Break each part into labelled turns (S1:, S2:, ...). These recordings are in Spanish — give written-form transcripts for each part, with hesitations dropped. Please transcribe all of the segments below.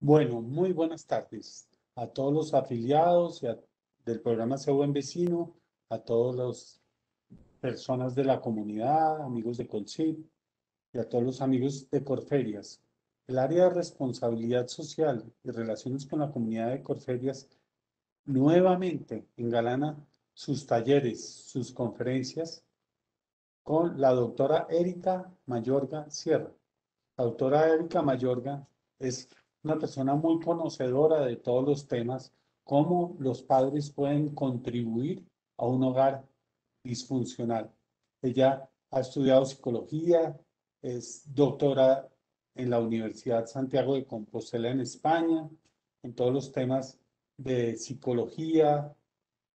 S1: Bueno, muy buenas tardes a todos los afiliados del programa Sé Buen Vecino, a todas las personas de la comunidad, amigos de Colsip y a todos los amigos de Corferias. El área de responsabilidad social y relaciones con la comunidad de Corferias nuevamente engalana sus talleres, sus conferencias con la doctora Erika Mayorga Sierra. La doctora Erika Mayorga es una persona muy conocedora de todos los temas, cómo los padres pueden contribuir a un hogar disfuncional. Ella ha estudiado psicología, es doctora en la Universidad Santiago de Compostela en España, en todos los temas de psicología,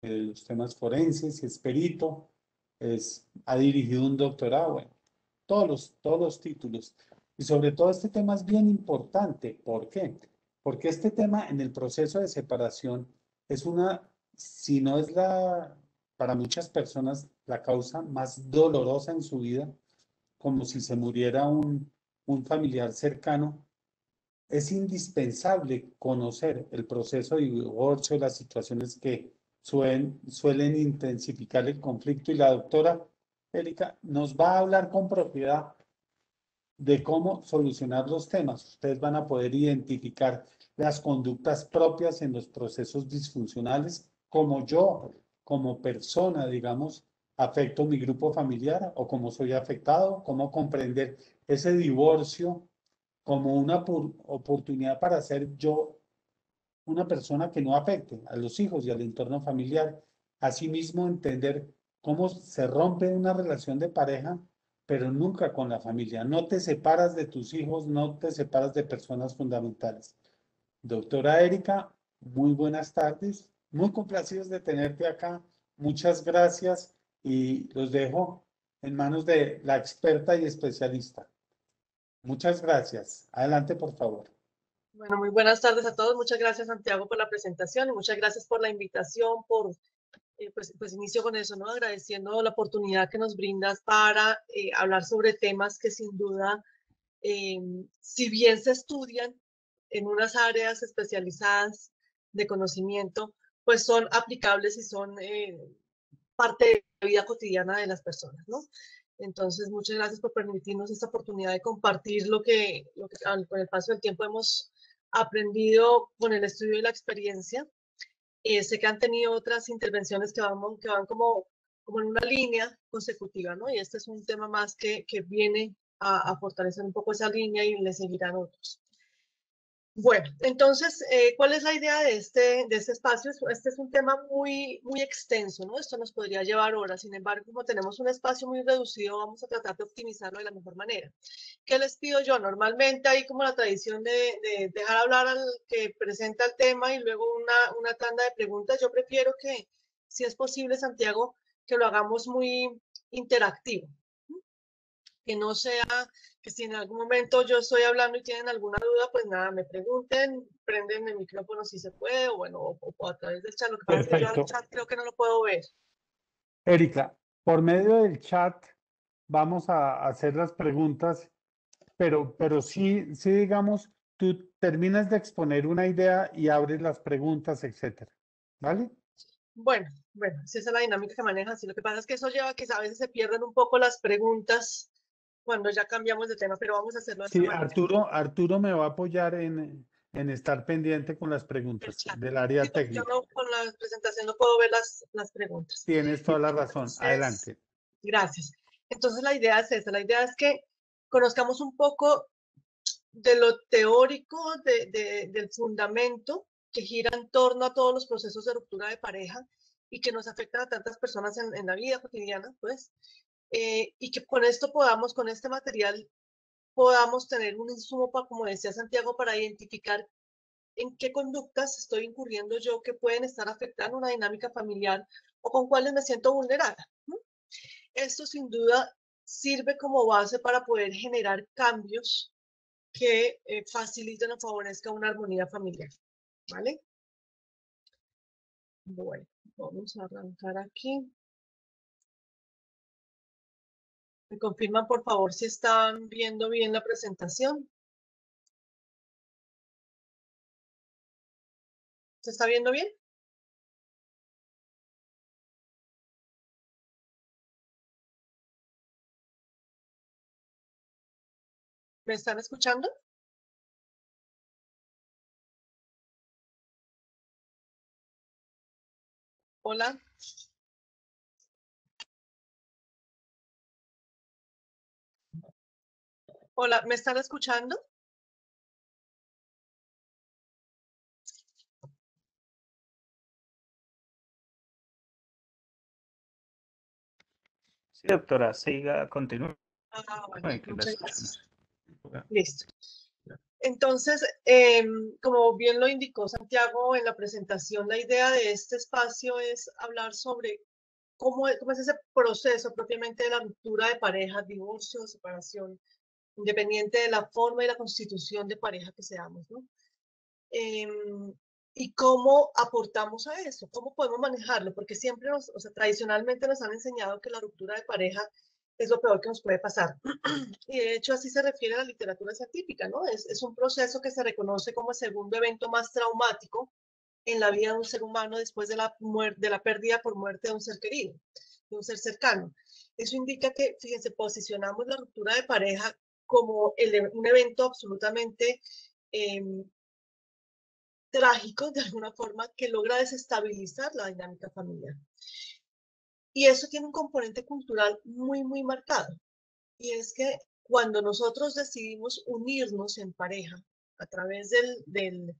S1: los temas forenses, es perito, ha dirigido un doctorado, bueno, todos los títulos. Y sobre todo este tema es bien importante. ¿Por qué? Porque este tema en el proceso de separación es si no es para muchas personas, la causa más dolorosa en su vida, como si se muriera un familiar cercano. Es indispensable conocer el proceso de divorcio, las situaciones que suelen intensificar el conflicto, y la doctora Erika nos va a hablar con propiedad de cómo solucionar los temas. Ustedes van a poder identificar las conductas propias en los procesos disfuncionales, como yo, como persona, digamos, afecto mi grupo familiar o cómo soy afectado, cómo comprender ese divorcio como una oportunidad para ser yo una persona que no afecte a los hijos y al entorno familiar. Asimismo, entender cómo se rompe una relación de pareja, pero nunca con la familia. No te separas de tus hijos, no te separas de personas fundamentales. Doctora Erika, muy buenas tardes. Muy complacidos de tenerte acá. Muchas gracias y los dejo en manos de la experta y especialista. Muchas gracias. Adelante, por favor.
S2: Bueno, muy buenas tardes a todos. Muchas gracias, Santiago, por la presentación y muchas gracias por la invitación, pues inicio con eso, ¿no? Agradeciendo la oportunidad que nos brindas para hablar sobre temas que sin duda, si bien se estudian en unas áreas especializadas de conocimiento, pues son aplicables y son parte de la vida cotidiana de las personas, ¿no? Entonces, muchas gracias por permitirnos esta oportunidad de compartir lo que con el paso del tiempo hemos aprendido con el estudio y la experiencia. Sé que han tenido otras intervenciones que van como en una línea consecutiva, ¿no? Y este es un tema más que viene a fortalecer un poco esa línea y le seguirán otros. Bueno, entonces, ¿cuál es la idea de este espacio? Este es un tema muy extenso, ¿no? Esto nos podría llevar horas. Sin embargo, como tenemos un espacio muy reducido, vamos a tratar de optimizarlo de la mejor manera. ¿Qué les pido yo? Normalmente hay como la tradición de dejar hablar al que presenta el tema y luego una tanda de preguntas. Yo prefiero que, si es posible, Santiago, que lo hagamos muy interactivo, que no sea que si en algún momento yo estoy hablando y tienen alguna duda, pues nada, me pregunten, prenden el micrófono si se puede, o bueno, o a través del chat. Lo que pasa es que yo al
S1: Perfecto.
S2: chat creo que no lo puedo ver.
S1: Erika, por medio del chat vamos a hacer las preguntas, pero sí, digamos, tú terminas de exponer una idea y abres las preguntas, etcétera. ¿Vale?
S2: Bueno, si esa es la dinámica que maneja, sí. Lo que pasa es que eso lleva a que a veces se pierden un poco las preguntas cuando ya cambiamos de tema, pero vamos a hacerlo de esta
S1: Sí,
S2: manera.
S1: Arturo me va a apoyar en estar pendiente con las
S2: El
S1: preguntas
S2: chat.
S1: del
S2: Sí,
S1: área
S2: porque yo
S1: técnica.
S2: no, con la presentación no puedo ver las preguntas.
S1: Tienes toda la razón.
S2: Entonces,
S1: Adelante.
S2: gracias. Entonces, la idea es esta. La idea es que conozcamos un poco de lo teórico, del fundamento que gira en torno a todos los procesos de ruptura de pareja y que nos afectan a tantas personas en la vida cotidiana, pues, y que con esto podamos, con este material, podamos tener un insumo para, como decía Santiago, para identificar en qué conductas estoy incurriendo yo que pueden estar afectando una dinámica familiar o con cuáles me siento vulnerada, ¿no? Esto sin duda sirve como base para poder generar cambios que faciliten o favorezcan una armonía familiar, ¿vale? Bueno, vamos a arrancar aquí. ¿Me confirman, por favor, si están viendo bien la presentación? ¿Se está viendo bien? ¿Me están escuchando? Hola. Hola, ¿me están escuchando?
S3: Sí, doctora, siga, continúe.
S2: Bueno,
S3: Que la
S2: muchas
S3: escuchamos.
S2: gracias. Listo. Entonces, como bien lo indicó Santiago en la presentación, la idea de este espacio es hablar sobre cómo es ese proceso propiamente de la ruptura de pareja, divorcio o separación, independiente de la forma y la constitución de pareja que seamos, ¿no? Y cómo aportamos a eso, cómo podemos manejarlo, porque siempre o sea, tradicionalmente nos han enseñado que la ruptura de pareja es lo peor que nos puede pasar. Y de hecho así se refiere a la literatura científica, ¿no? Es un proceso que se reconoce como el segundo evento más traumático en la vida de un ser humano después de de la pérdida por muerte de un ser querido, de un ser cercano. Eso indica que, fíjense, posicionamos la ruptura de pareja como un evento absolutamente eh, trágico, de alguna forma, que logra desestabilizar la dinámica familiar. Y eso tiene un componente cultural muy, muy marcado. Y es que cuando nosotros decidimos unirnos en pareja a través de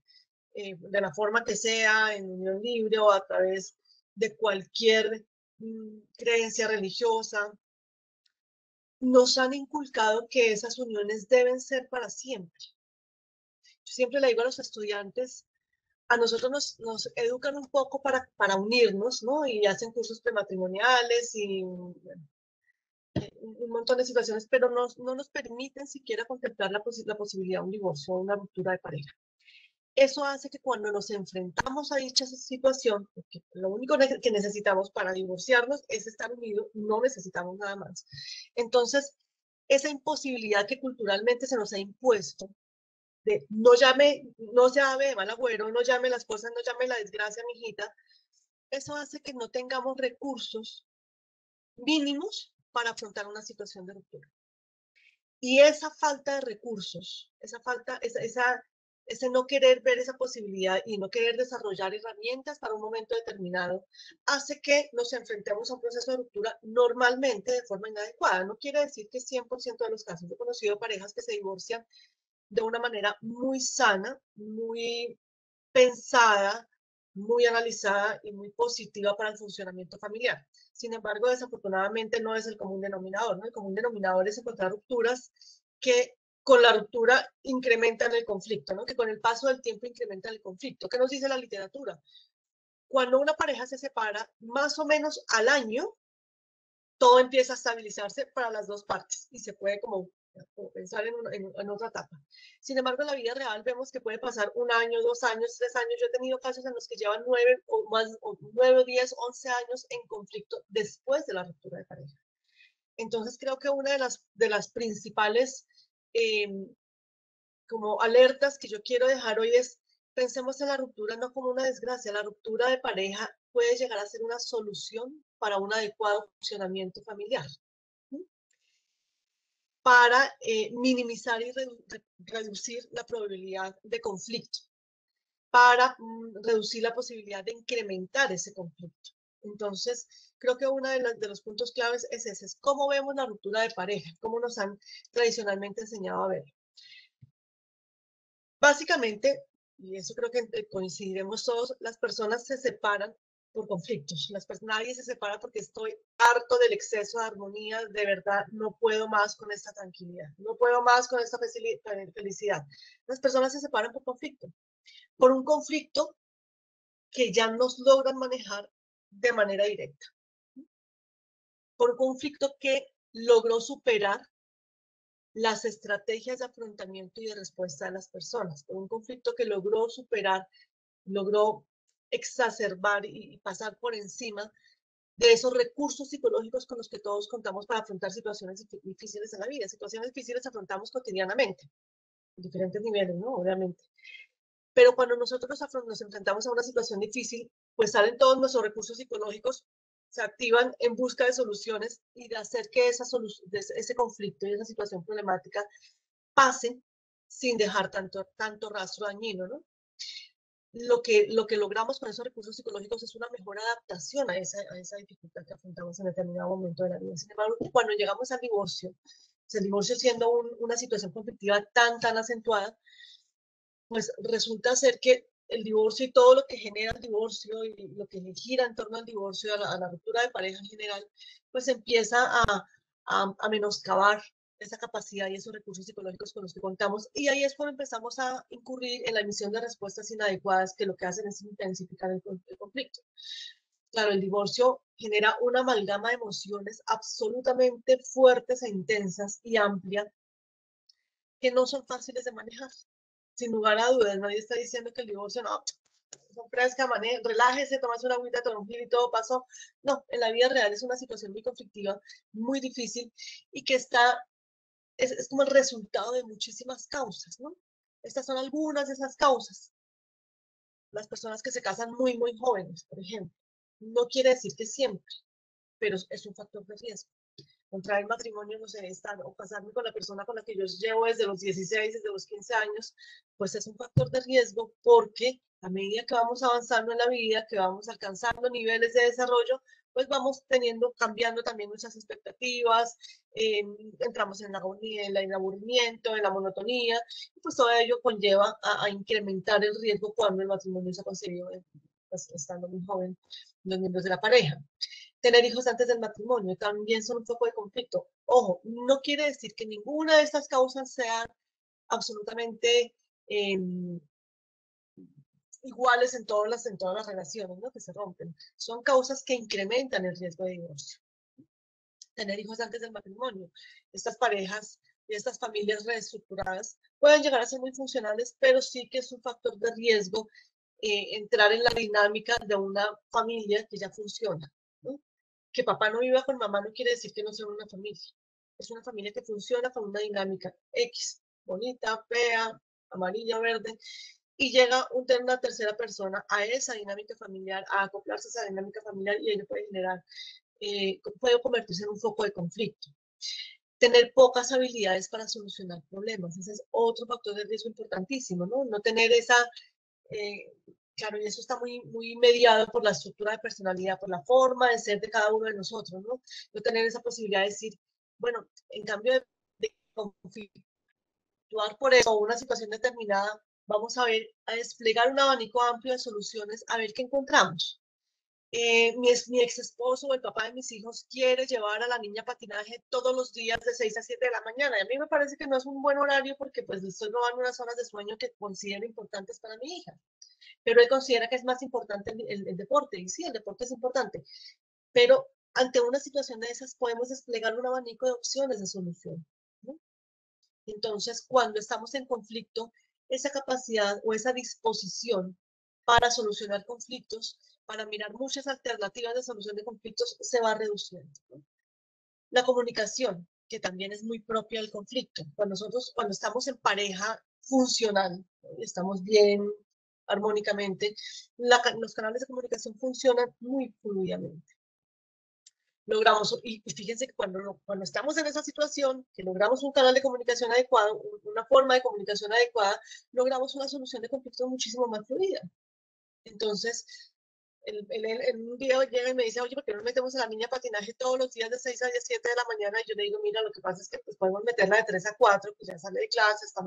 S2: la forma que sea, en unión libre o a través de cualquier creencia religiosa, nos han inculcado que esas uniones deben ser para siempre. Yo siempre le digo a los estudiantes, a nosotros nos educan un poco para unirnos, ¿no? Y hacen cursos prematrimoniales y un montón de situaciones, pero no nos permiten siquiera contemplar la posibilidad de un divorcio o una ruptura de pareja. Eso hace que cuando nos enfrentamos a dicha situación, porque lo único que necesitamos para divorciarnos es estar unidos, no necesitamos nada más. Entonces, esa imposibilidad que culturalmente se nos ha impuesto de no llame de mal agüero, no llame las cosas, no llame la desgracia, mijita, eso hace que no tengamos recursos mínimos para afrontar una situación de ruptura. Y esa falta de recursos, ese no querer ver esa posibilidad y no querer desarrollar herramientas para un momento determinado, hace que nos enfrentemos a un proceso de ruptura normalmente de forma inadecuada. No quiere decir que 100% de los casos. He conocido parejas que se divorcian de una manera muy sana, muy pensada, muy analizada y muy positiva para el funcionamiento familiar. Sin embargo, desafortunadamente no es el común denominador, ¿no? El común denominador es encontrar rupturas que con la ruptura incrementan el conflicto, ¿no? Que con el paso del tiempo incrementan el conflicto. ¿Qué nos dice la literatura? Cuando una pareja se separa, más o menos al año, todo empieza a estabilizarse para las dos partes y se puede como pensar en otra etapa. Sin embargo, en la vida real vemos que puede pasar 1 año, 2 años, 3 años. Yo he tenido casos en los que llevan 9 o más, o 9, 10, 11 años en conflicto después de la ruptura de pareja. Entonces, creo que una de las principales como alertas que yo quiero dejar hoy es, pensemos en la ruptura no como una desgracia. La ruptura de pareja puede llegar a ser una solución para un adecuado funcionamiento familiar, para minimizar y reducir la probabilidad de conflicto, para reducir la posibilidad de incrementar ese conflicto. Entonces, creo que uno de los puntos claves es ese, es cómo vemos la ruptura de pareja, cómo nos han tradicionalmente enseñado a verlo. Básicamente, y eso creo que coincidiremos todos, las personas se separan por conflictos. Nadie se separa porque estoy harto del exceso de armonía, de verdad, no puedo más con esta tranquilidad, no puedo más con esta felicidad. Las personas se separan por un conflicto que ya nos logran manejar de manera directa, por un conflicto que logró superar las estrategias de afrontamiento y de respuesta de las personas, por un conflicto que logró superar, logró exacerbar y pasar por encima de esos recursos psicológicos con los que todos contamos para afrontar situaciones difíciles en la vida. Situaciones difíciles afrontamos cotidianamente, en diferentes niveles, ¿no? Obviamente. Pero cuando nosotros nos enfrentamos a una situación difícil, pues salen todos nuestros recursos psicológicos, se activan en busca de soluciones y de hacer que ese conflicto y esa situación problemática pase sin dejar tanto rastro dañino, ¿no? Lo que logramos con esos recursos psicológicos es una mejor adaptación a esa dificultad que afrontamos en determinado momento de la vida. Sin embargo, cuando llegamos al divorcio, pues el divorcio siendo una situación conflictiva tan acentuada, pues resulta ser que el divorcio y todo lo que genera el divorcio y lo que gira en torno al divorcio, a la ruptura de pareja en general, pues empieza a menoscabar esa capacidad y esos recursos psicológicos con los que contamos. Y ahí es cuando empezamos a incurrir en la emisión de respuestas inadecuadas que lo que hacen es intensificar el conflicto. Claro, el divorcio genera una amalgama de emociones absolutamente fuertes e intensas y amplias que no son fáciles de manejar. Sin lugar a dudas, nadie está diciendo que el divorcio no, fresca, relájese, tomas una agüita, tranquilo y todo pasó. No, en la vida real es una situación muy conflictiva, muy difícil y que es como el resultado de muchísimas causas, ¿no? Estas son algunas de esas causas. Las personas que se casan muy jóvenes, por ejemplo. No quiere decir que siempre, pero es un factor de riesgo. Contraer matrimonio, no sé, estar o casarme con la persona con la que yo llevo desde los 16, desde los 15 años, pues es un factor de riesgo porque a medida que vamos avanzando en la vida, que vamos alcanzando niveles de desarrollo, pues vamos cambiando también nuestras expectativas, entramos en el aburrimiento, en la monotonía, y pues todo ello conlleva a incrementar el riesgo cuando el matrimonio se ha conseguido pues, estando muy joven los miembros de la pareja. Tener hijos antes del matrimonio también son un foco de conflicto. Ojo, no quiere decir que ninguna de estas causas sean absolutamente iguales en todas las relaciones, ¿no? Que se rompen. Son causas que incrementan el riesgo de divorcio. Tener hijos antes del matrimonio. Estas parejas y estas familias reestructuradas pueden llegar a ser muy funcionales, pero sí que es un factor de riesgo entrar en la dinámica de una familia que ya funciona, ¿no? Que papá no viva con mamá no quiere decir que no sea una familia. Es una familia que funciona con una dinámica X, bonita, fea, amarilla, verde, y llega una tercera persona a esa dinámica familiar, a acoplarse a esa dinámica familiar y ello puede generar, puede convertirse en un foco de conflicto. Tener pocas habilidades para solucionar problemas, ese es otro factor de riesgo importantísimo, ¿no? No tener esa, claro, y eso está muy mediado por la estructura de personalidad, por la forma de ser de cada uno de nosotros, ¿no? No tener esa posibilidad de decir, bueno, en cambio de conflictuar por eso o una situación determinada, vamos a desplegar un abanico amplio de soluciones, a ver qué encontramos. Mi ex esposo o el papá de mis hijos quiere llevar a la niña a patinaje todos los días de 6 a 7 de la mañana. Y a mí me parece que no es un buen horario porque pues le estoy robando unas horas de sueño que considero importantes para mi hija. Pero él considera que es más importante el deporte. Y sí, el deporte es importante. Pero ante una situación de esas podemos desplegar un abanico de opciones de solución, ¿no? Entonces, cuando estamos en conflicto, esa capacidad o esa disposición para solucionar conflictos, para mirar muchas alternativas de solución de conflictos, se va reduciendo, ¿no? La comunicación, que también es muy propia del conflicto. Cuando estamos en pareja funcional, ¿no? Estamos bien armónicamente, los canales de comunicación funcionan muy fluidamente. Logramos, y fíjense que cuando estamos en esa situación, que logramos un canal de comunicación adecuado, una forma de comunicación adecuada, logramos una solución de conflictos muchísimo más fluida. Entonces, en un día llega y me dice, oye, ¿por qué no metemos a la niña a patinaje todos los días de 6 a 7 de la mañana? Y yo le digo, mira, lo que pasa es que pues, podemos meterla de 3 a 4, pues ya sale de clase, está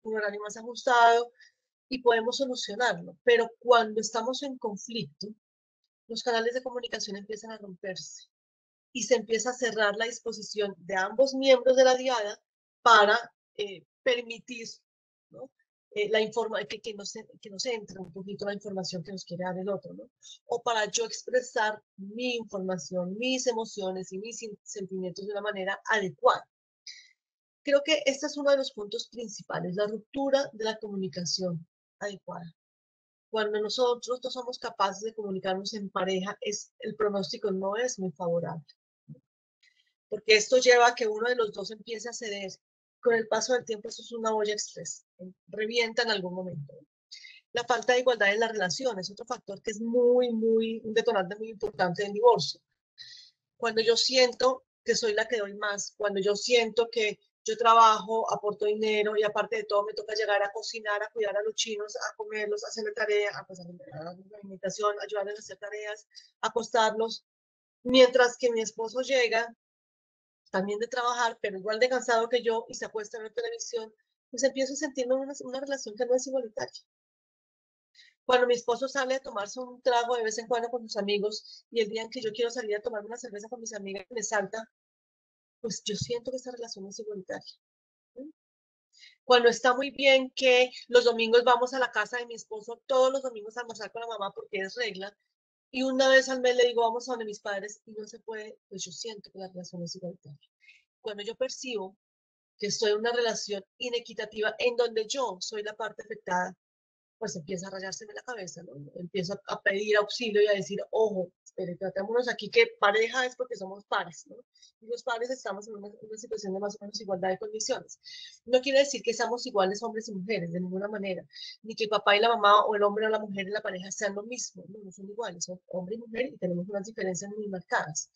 S2: un horario más ajustado y podemos solucionarlo. Pero cuando estamos en conflicto, los canales de comunicación empiezan a romperse y se empieza a cerrar la disposición de ambos miembros de la diada para permitir, ¿no? Que nos entre un poquito la información que nos quiere dar el otro, ¿no? O para yo expresar mi información, mis emociones y mis sentimientos de una manera adecuada. Creo que este es uno de los puntos principales, la ruptura de la comunicación adecuada. Cuando nosotros no somos capaces de comunicarnos en pareja, el pronóstico no es muy favorable. Porque esto lleva a que uno de los dos empiece a ceder. Con el paso del tiempo, eso es una olla express, revienta en algún momento. La falta de igualdad en la relación es otro factor que es un detonante muy importante del divorcio. Cuando yo siento que soy la que doy más, cuando yo siento que yo trabajo, aporto dinero y aparte de todo me toca llegar a cocinar, a cuidar a los chinos, a comerlos, a hacerle tarea, a la alimentación, ayudarles a hacer tareas, a acostarlos, mientras que mi esposo llega también de trabajar, pero igual de cansado que yo y se acuesta en la televisión, pues empiezo a sentirme una relación que no es igualitaria. Cuando mi esposo sale a tomarse un trago de vez en cuando con sus amigos y el día en que yo quiero salir a tomarme una cerveza con mis amigas me salta, pues yo siento que esa relación es igualitaria. Cuando está muy bien que los domingos vamos a la casa de mi esposo, todos los domingos a almorzar con la mamá porque es regla, y una vez al mes le digo vamos a donde mis padres y no se puede, pues yo siento que la relación es igualitaria. Cuando yo percibo que estoy en una relación inequitativa en donde yo soy la parte afectada, pues empieza a rayárseme la cabeza, ¿no? Empiezo a pedir auxilio y a decir, ojo, espere, tratémonos aquí que pareja es porque somos pares, ¿no? Y los pares estamos en una situación de más o menos igualdad de condiciones. No quiere decir que seamos iguales hombres y mujeres, de ninguna manera, ni que el papá y la mamá o el hombre o la mujer en la pareja sean lo mismo, no, no son iguales, son hombre y mujer y tenemos unas diferencias muy marcadas.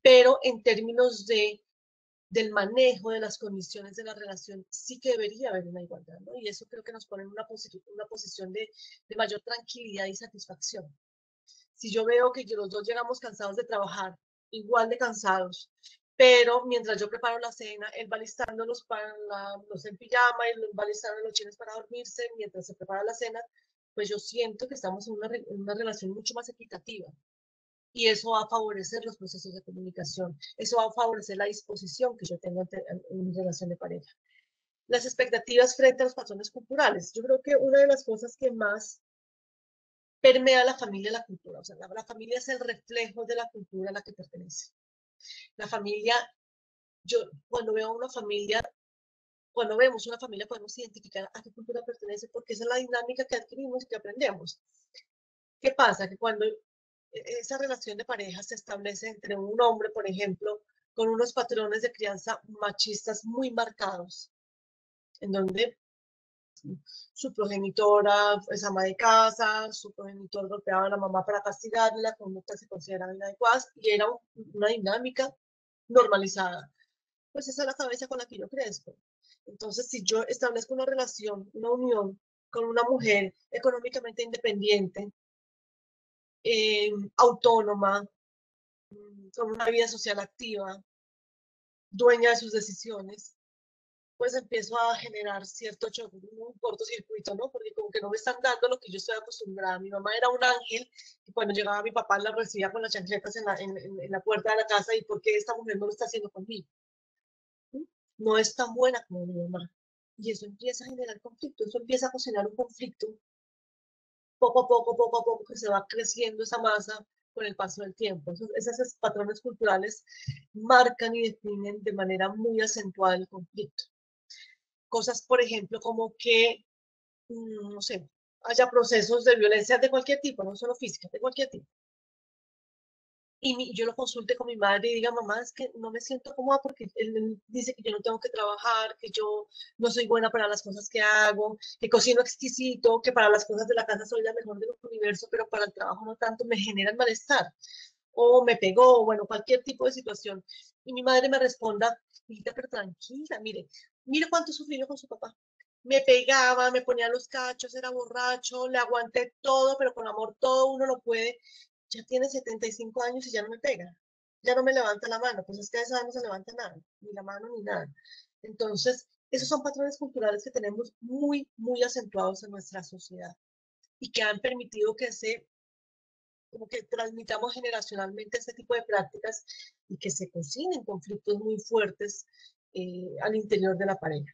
S2: Pero en términos del manejo de las condiciones de la relación, sí que debería haber una igualdad, ¿no? Y eso creo que nos pone en una posición de mayor tranquilidad y satisfacción. Si yo veo que los dos llegamos cansados de trabajar, igual de cansados, pero mientras yo preparo la cena, él va listándolos para los en pijama, él va listando los chines para dormirse, mientras se prepara la cena, pues yo siento que estamos en una relación mucho más equitativa y eso va a favorecer los procesos de comunicación, eso va a favorecer la disposición que yo tengo en mi relación de pareja. Las expectativas frente a los patrones culturales. Yo creo que una de las cosas que más permea la familia la cultura, o sea, la familia es el reflejo de la cultura a la que pertenece. La familia, yo cuando veo una familia, cuando vemos una familia podemos identificar a qué cultura pertenece porque esa es la dinámica que adquirimos y que aprendemos. ¿Qué pasa? Que cuando esa relación de pareja se establece entre un hombre, por ejemplo, con unos patrones de crianza machistas muy marcados, en donde su progenitora es ama de casa, su progenitor golpeaba a la mamá para castigarle, la conducta se consideraba inadecuada y era una dinámica normalizada. Pues esa es la cabeza con la que yo crezco. Entonces, si yo establezco una relación, una unión con una mujer económicamente independiente, autónoma, con una vida social activa, dueña de sus decisiones, pues empiezo a generar cierto un cortocircuito, ¿no? Porque como que no me están dando lo que yo estoy acostumbrada. Mi mamá era un ángel y cuando llegaba mi papá la recibía con las chancletas en la puerta de la casa y ¿por qué esta mujer no lo está haciendo conmigo? No es tan buena como mi mamá. Y eso empieza a generar conflicto, eso empieza a cocinar un conflicto poco a poco que se va creciendo esa masa con el paso del tiempo. Esos patrones culturales marcan y definen de manera muy acentuada el conflicto. Cosas, por ejemplo, como que, no sé, haya procesos de violencia de cualquier tipo, no solo física, de cualquier tipo. Y yo lo consulte con mi madre y diga, mamá, es que no me siento cómoda porque él dice que yo no tengo que trabajar, que yo no soy buena para las cosas que hago, que cocino exquisito, que para las cosas de la casa soy la mejor del universo, pero para el trabajo no tanto, me genera malestar. O me pegó, bueno, cualquier tipo de situación. Y mi madre me responda, hijita, pero tranquila, mire cuánto sufrí yo con su papá. Me pegaba, me ponía los cachos, era borracho, le aguanté todo, pero con amor todo uno lo puede. Ya tiene 75 años y ya no me pega, ya no me levanta la mano, pues es que a esa edad no se levanta nada, ni la mano ni nada. Entonces, esos son patrones culturales que tenemos muy acentuados en nuestra sociedad y que han permitido que como que transmitamos generacionalmente este tipo de prácticas y que se cocinen conflictos muy fuertes al interior de la pareja.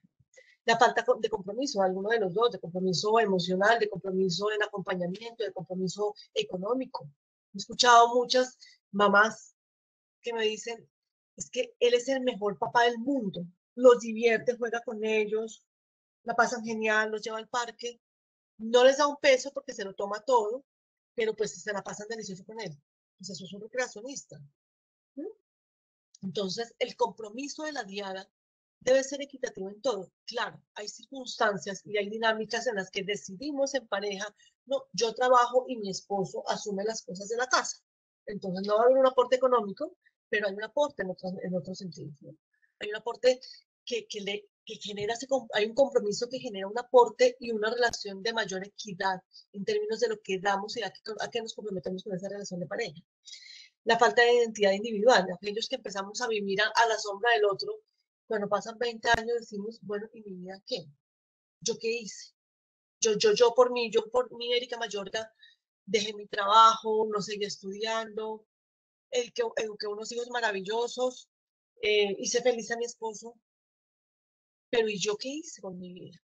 S2: La falta de compromiso, alguno de los dos, de compromiso emocional, de compromiso en acompañamiento, de compromiso económico. He escuchado muchas mamás que me dicen, es que él es el mejor papá del mundo, los divierte, juega con ellos, la pasan genial, los lleva al parque, no les da un peso porque se lo toma todo, pero pues se la pasan delicioso con él. Pues eso es un recreacionista. ¿Sí? Entonces, el compromiso de la diada debe ser equitativo en todo. Claro, hay circunstancias y hay dinámicas en las que decidimos en pareja, no, yo trabajo y mi esposo asume las cosas de la casa. Entonces no va a haber un aporte económico, pero hay un aporte en otro sentido, ¿no? Hay un aporte que genera, hay un compromiso que genera un aporte y una relación de mayor equidad en términos de lo que damos y a qué nos comprometemos con esa relación de pareja. La falta de identidad individual, aquellos que empezamos a vivir a la sombra del otro, cuando pasan 20 años decimos, bueno, ¿y mi vida qué? ¿Yo qué hice? Yo por mí, Erika Mayorga, dejé mi trabajo, no seguí estudiando, eduqué unos hijos maravillosos, hice feliz a mi esposo, pero ¿y yo qué hice con mi vida?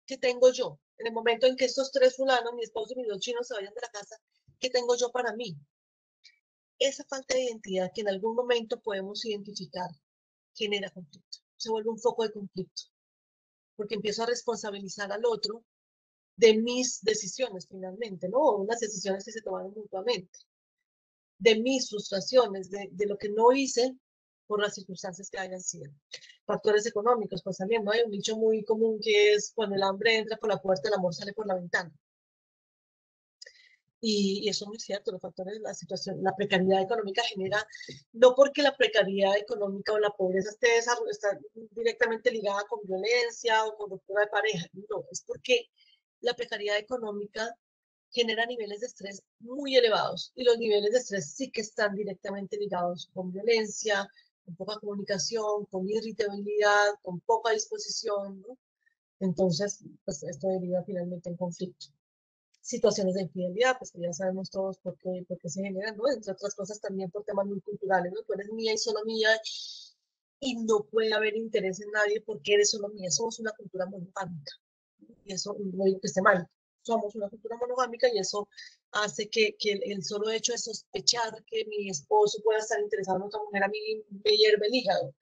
S2: ¿Qué tengo yo? En el momento en que estos tres fulanos, mi esposo y mis dos chinos se vayan de la casa, ¿qué tengo yo para mí? Esa falta de identidad que en algún momento podemos identificar genera conflicto, se vuelve un foco de conflicto, porque empiezo a responsabilizar al otro de mis decisiones finalmente, ¿no? Unas decisiones que se tomaron mutuamente, de mis frustraciones, de lo que no hice por las circunstancias que hayan sido. Factores económicos, pues también, ¿no? Hay un dicho muy común que es cuando el hambre entra por la puerta, el amor sale por la ventana. Y eso es muy cierto, los factores, la situación, la precariedad económica genera, no porque la precariedad económica o la pobreza está directamente ligada con violencia o con ruptura de pareja, no, es porque la precariedad económica genera niveles de estrés muy elevados y los niveles de estrés sí que están directamente ligados con violencia, con poca comunicación, con irritabilidad, con poca disposición, ¿no? Entonces, pues esto deriva finalmente en conflicto. Situaciones de infidelidad, pues que ya sabemos todos por qué se generan, ¿no? Entre otras cosas también por temas muy culturales, ¿no? Tú eres mía y solo mía y no puede haber interés en nadie porque eres solo mía. Somos una cultura monogámica y eso no digo que esté mal. Somos una cultura monogámica y eso hace que el solo hecho de sospechar que mi esposo pueda estar interesado en otra mujer a mí me hierve el hígado.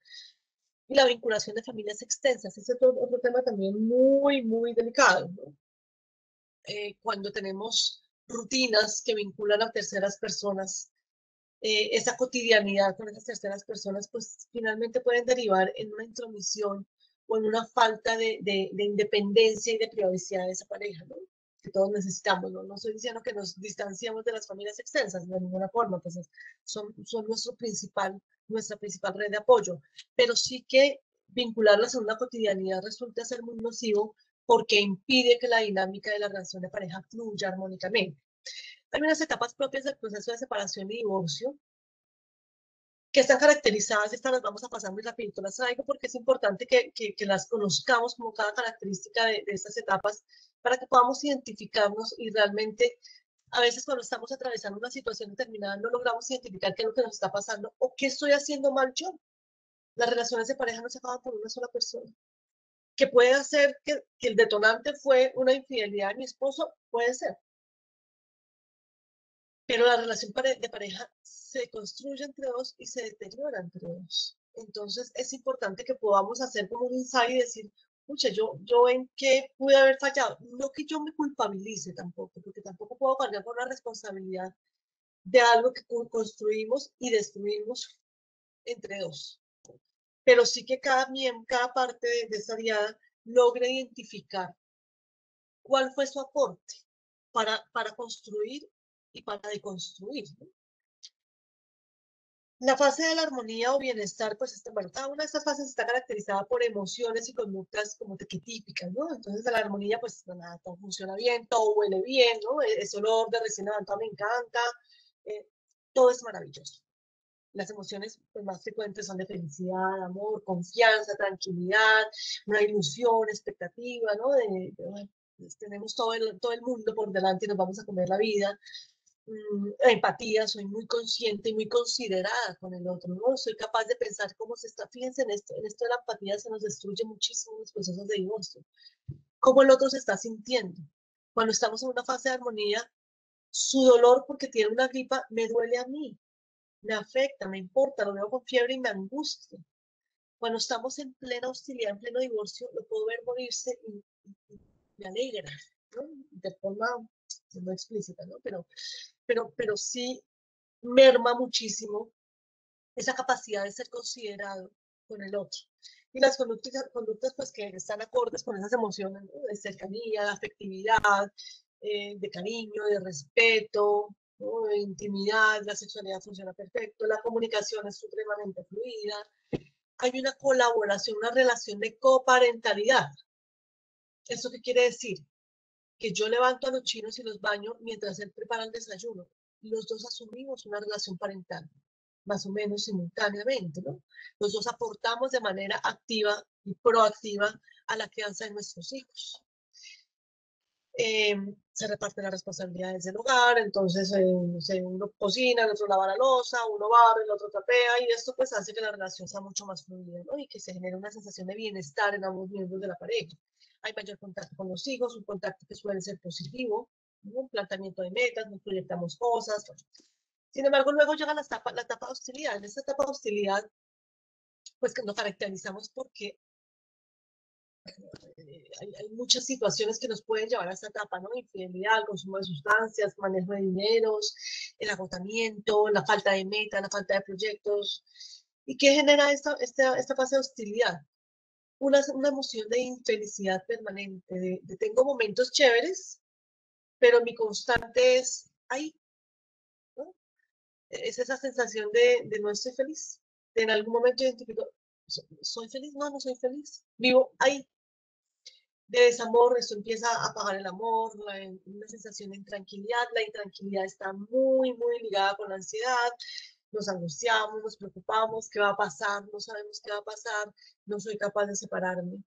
S2: Y la vinculación de familias extensas, ese es otro tema también muy, muy delicado, ¿no? Cuando tenemos rutinas que vinculan a terceras personas, esa cotidianidad con esas terceras personas, pues finalmente pueden derivar en una intromisión o en una falta de independencia y de privacidad de esa pareja, ¿no? Que todos necesitamos, ¿no? No estoy diciendo que nos distanciamos de las familias extensas, de ninguna forma, pues son nuestra principal red de apoyo, pero sí que vincularlas a una cotidianidad resulta ser muy nocivo porque impide que la dinámica de la relación de pareja fluya armónicamente. Hay unas etapas propias del proceso de separación y divorcio que están caracterizadas, estas las vamos a pasar muy rapidito, las traigo porque es importante que las conozcamos como cada característica de estas etapas para que podamos identificarnos y realmente a veces cuando estamos atravesando una situación determinada no logramos identificar qué es lo que nos está pasando o qué estoy haciendo mal yo. Las relaciones de pareja no se acaban por una sola persona. Que puede hacer que el detonante fue una infidelidad de mi esposo, puede ser. Pero la relación de pareja se construye entre dos y se deteriora entre dos. Entonces es importante que podamos hacer como un insight y decir, pucha, yo en qué pude haber fallado. No que yo me culpabilice tampoco, porque tampoco puedo cargar con la responsabilidad de algo que construimos y destruimos entre dos. Pero sí que cada parte de esa diada logre identificar cuál fue su aporte para construir y para deconstruir, ¿no? La fase de la armonía o bienestar, pues bueno, cada una de estas fases está caracterizada por emociones y conductas como que típicas, ¿no? Entonces, la armonía, pues nada, todo funciona bien, todo huele bien, ¿no? Ese olor de recién levantado me encanta, eh, todo es maravilloso. Las emociones pues, más frecuentes son de felicidad, amor, confianza, tranquilidad, una ilusión, expectativa, ¿no? Pues, tenemos todo el mundo por delante y nos vamos a comer la vida. Empatía, soy muy consciente y muy considerada con el otro, ¿no? Soy capaz de pensar cómo se está, fíjense en esto de la empatía se nos destruye muchísimo en los procesos de divorcio, cómo el otro se está sintiendo. Cuando estamos en una fase de armonía, su dolor porque tiene una gripa me duele a mí, me afecta, me importa, lo veo con fiebre y me angustia. Cuando estamos en plena hostilidad, en pleno divorcio, lo puedo ver morirse y me alegra, ¿no? De forma no explícita, ¿no? Pero sí merma muchísimo esa capacidad de ser considerado con el otro. Y las conductas pues, que están acordes con esas emociones, ¿no? De cercanía, de afectividad, de cariño, de respeto, ¿no? De intimidad, la sexualidad funciona perfecto, la comunicación es supremamente fluida, hay una colaboración, una relación de coparentalidad. ¿Eso qué quiere decir? Que yo levanto a los chinos y los baño mientras él prepara el desayuno. Los dos asumimos una relación parental, más o menos simultáneamente, ¿no? Los dos aportamos de manera activa y proactiva a la crianza de nuestros hijos. Se reparten las responsabilidades del hogar, entonces uno cocina, el otro lava la loza, uno barre, el otro trapea, y esto pues hace que la relación sea mucho más fluida, ¿no? Y que se genere una sensación de bienestar en ambos miembros de la pareja. Hay mayor contacto con los hijos, un contacto que suele ser positivo, ¿no? Un planteamiento de metas, nos proyectamos cosas. Sin embargo, luego llega la etapa de hostilidad. En esta etapa de hostilidad, pues que nos caracterizamos porque hay muchas situaciones que nos pueden llevar a esta etapa, ¿no? Infidelidad, el consumo de sustancias, manejo de dineros, el agotamiento, la falta de meta, la falta de proyectos. ¿Y qué genera esta fase de hostilidad? Una emoción de infelicidad permanente, de tengo momentos chéveres, pero mi constante es ahí, ¿no? Es esa sensación de no estoy feliz. De en algún momento identifico, ¿soy feliz? No, no soy feliz. Vivo ahí, de desamor, esto empieza a apagar el amor, una sensación de intranquilidad. La intranquilidad está muy, muy ligada con la ansiedad. Nos angustiamos, nos preocupamos, ¿qué va a pasar? No sabemos qué va a pasar, no soy capaz de separarme,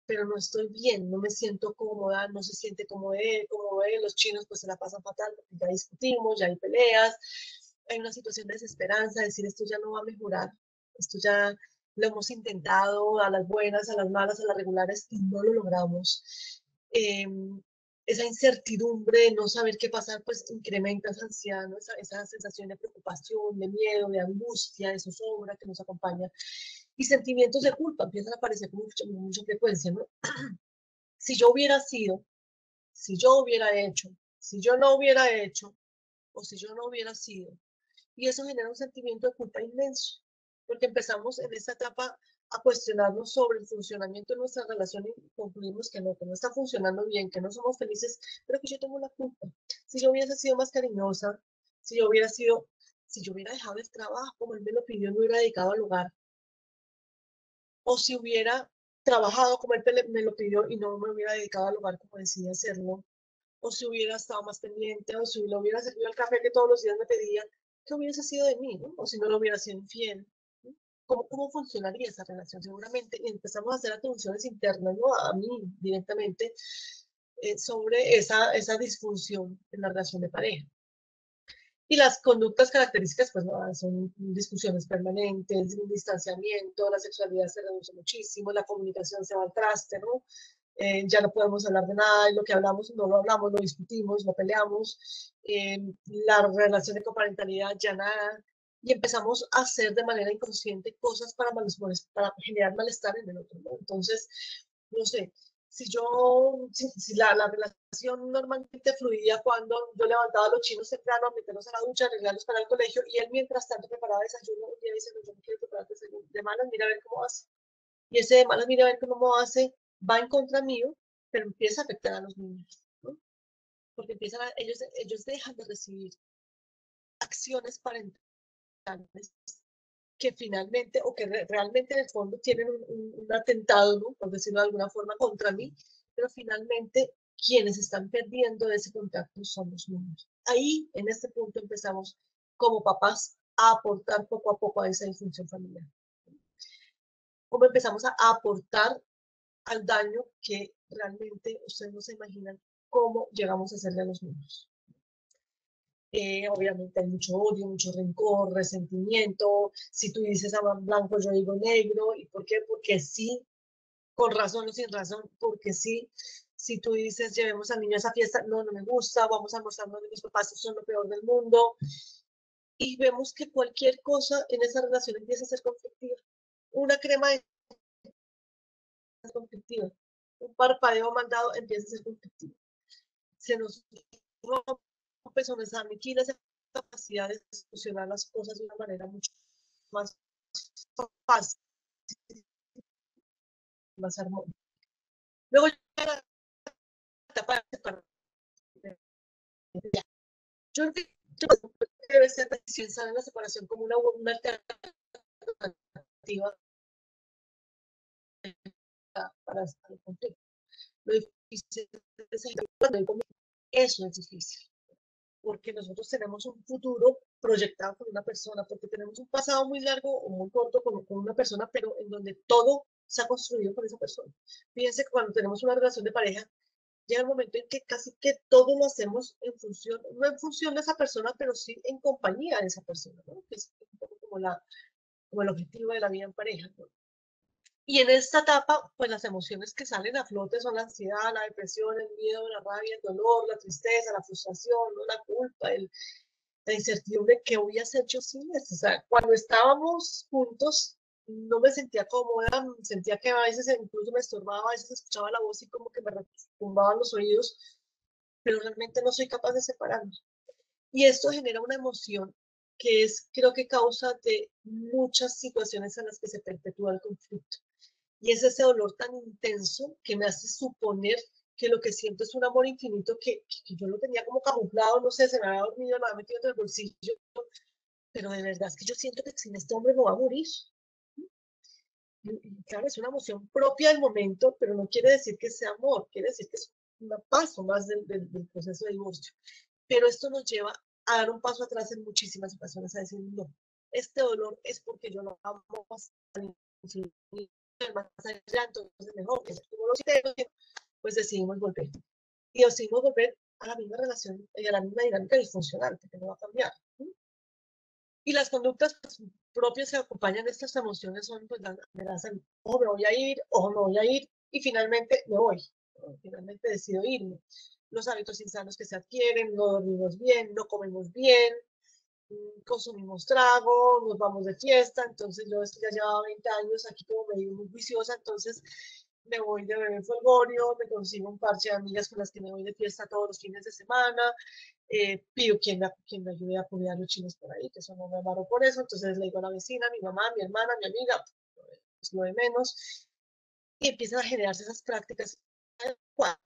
S2: pero no estoy bien, no me siento cómoda, no se siente como él, los chinos pues se la pasan fatal, porque ya discutimos, ya hay peleas, hay una situación de desesperanza, decir esto ya no va a mejorar, esto ya lo hemos intentado a las buenas, a las malas, a las regulares y no lo logramos. Esa incertidumbre de no saber qué pasar, pues incrementa esa ansiedad, ¿no? Esa sensación de preocupación, de miedo, de angustia, de zozobra que nos acompaña. Y sentimientos de culpa empiezan a aparecer con mucha frecuencia, ¿no? Si yo hubiera sido, si yo hubiera hecho, si yo no hubiera hecho, o si yo no hubiera sido. Y eso genera un sentimiento de culpa inmenso, porque empezamos en esta etapa a cuestionarnos sobre el funcionamiento de nuestra relación y concluimos que no está funcionando bien, que no somos felices, pero que yo tengo la culpa. Si yo hubiese sido más cariñosa, si yo hubiera dejado el trabajo como él me lo pidió, me hubiera dedicado al hogar, o si hubiera trabajado como él me lo pidió y no me hubiera dedicado al hogar como decidí hacerlo, o si hubiera estado más pendiente, o si le hubiera servido el café que todos los días me pedía, ¿qué hubiese sido de mí? ¿No? O si no lo hubiera sido infiel. ¿No? ¿Cómo funcionaría esa relación? Seguramente y empezamos a hacer atribuciones internas, ¿no? A mí directamente, sobre esa disfunción en la relación de pareja. Y las conductas características, pues no, son discusiones permanentes, un distanciamiento, la sexualidad se reduce muchísimo, la comunicación se va al traste, ¿no? Ya no podemos hablar de nada, y lo que hablamos no lo hablamos, lo discutimos, lo peleamos, la relación de coparentalidad ya nada, y empezamos a hacer de manera inconsciente cosas para generar malestar en el otro, ¿no? Entonces, no sé, si la relación normalmente fluía cuando yo levantaba a los chinos temprano a meterlos a la ducha, arreglarlos para el colegio, y él mientras tanto preparaba desayuno, un día dice, no, yo no quiero preparar desayuno, de malas, mira a ver cómo hace. Y ese de malas, mira a ver cómo hace, va en contra mío, pero empieza a afectar a los niños, ¿no? Porque ellos dejan de recibir acciones parentales que finalmente, o que realmente en el fondo tienen un atentado, ¿no? Por decirlo de alguna forma, contra mí, pero finalmente quienes están perdiendo ese contacto son los niños. Ahí, en este punto, empezamos como papás a aportar poco a poco a esa disfunción familiar. Como empezamos a aportar al daño que realmente ustedes no se imaginan cómo llegamos a hacerle a los niños. Obviamente hay mucho odio, mucho rencor, resentimiento. Si tú dices a blanco, yo digo negro. ¿Y por qué? Porque sí, con razón o sin razón, porque sí. Si tú dices, llevemos al niño a esa fiesta, no, no me gusta, vamos a almorzar donde mis papás son lo peor del mundo. Y vemos que cualquier cosa en esa relación empieza a ser conflictiva. Una crema es conflictiva. Un parpadeo mandado empieza a ser conflictivo. Se nos rompe, se nos aniquila esa capacidad de solucionar las cosas de una manera mucho más fácil. más armónico. Luego llega la etapa de separación. Yo creo que debe ser pensar en la separación como una alternativa para el conflicto. Lo difícil es eso es difícil, porque nosotros tenemos un futuro proyectado con una persona, porque tenemos un pasado muy largo o muy corto con una persona, pero en donde todo se ha construido con esa persona. Fíjense que cuando tenemos una relación de pareja, llega el momento en que casi que todo lo hacemos en función, no en función de esa persona, pero sí en compañía de esa persona, ¿no? Que es un poco como el objetivo de la vida en pareja, ¿no? Y en esta etapa, pues las emociones que salen a flote son la ansiedad, la depresión, el miedo, la rabia, el dolor, la tristeza, la frustración, ¿no? La culpa, la incertidumbre, ¿qué voy a hacer yo sin esto? O sea, cuando estábamos juntos, no me sentía cómoda, sentía que a veces incluso me estorbaba, a veces escuchaba la voz y como que me retumbaban los oídos, pero realmente no soy capaz de separarme. Y esto genera una emoción que es, creo que causa de muchas situaciones en las que se perpetúa el conflicto. Y es ese dolor tan intenso que me hace suponer que lo que siento es un amor infinito que yo lo tenía como camuflado, no sé, se me había dormido, lo había metido en el bolsillo, pero de verdad es que yo siento que sin este hombre no va a morir. Y claro, es una emoción propia del momento, pero no quiere decir que sea amor, quiere decir que es un paso más del proceso de divorcio. Pero esto nos lleva a dar un paso atrás en muchísimas ocasiones, a decir, no, este dolor es porque yo lo amo más allá, entonces mejor, como lo siento, pues decidimos volver. Y decidimos volver a la misma relación y a la misma dinámica disfuncional, que no va a cambiar. Y las conductas pues, propias que acompañan estas emociones son, pues, o me voy a ir, o no voy a ir, y finalmente me voy. Finalmente decido irme. Los hábitos insanos que se adquieren, no dormimos bien, no comemos bien, consumimos trago, nos vamos de fiesta, entonces yo ya llevaba 20 años aquí como medio muy juiciosa, entonces me voy de beber folgorio, me consigo un parche de amigas con las que me voy de fiesta todos los fines de semana, pido quien me ayude a cuidar los chinos por ahí, que eso no me amarro por eso, entonces le digo a la vecina, mi mamá, mi hermana, mi amiga, pues lo de menos, y empiezan a generarse esas prácticas adecuadas.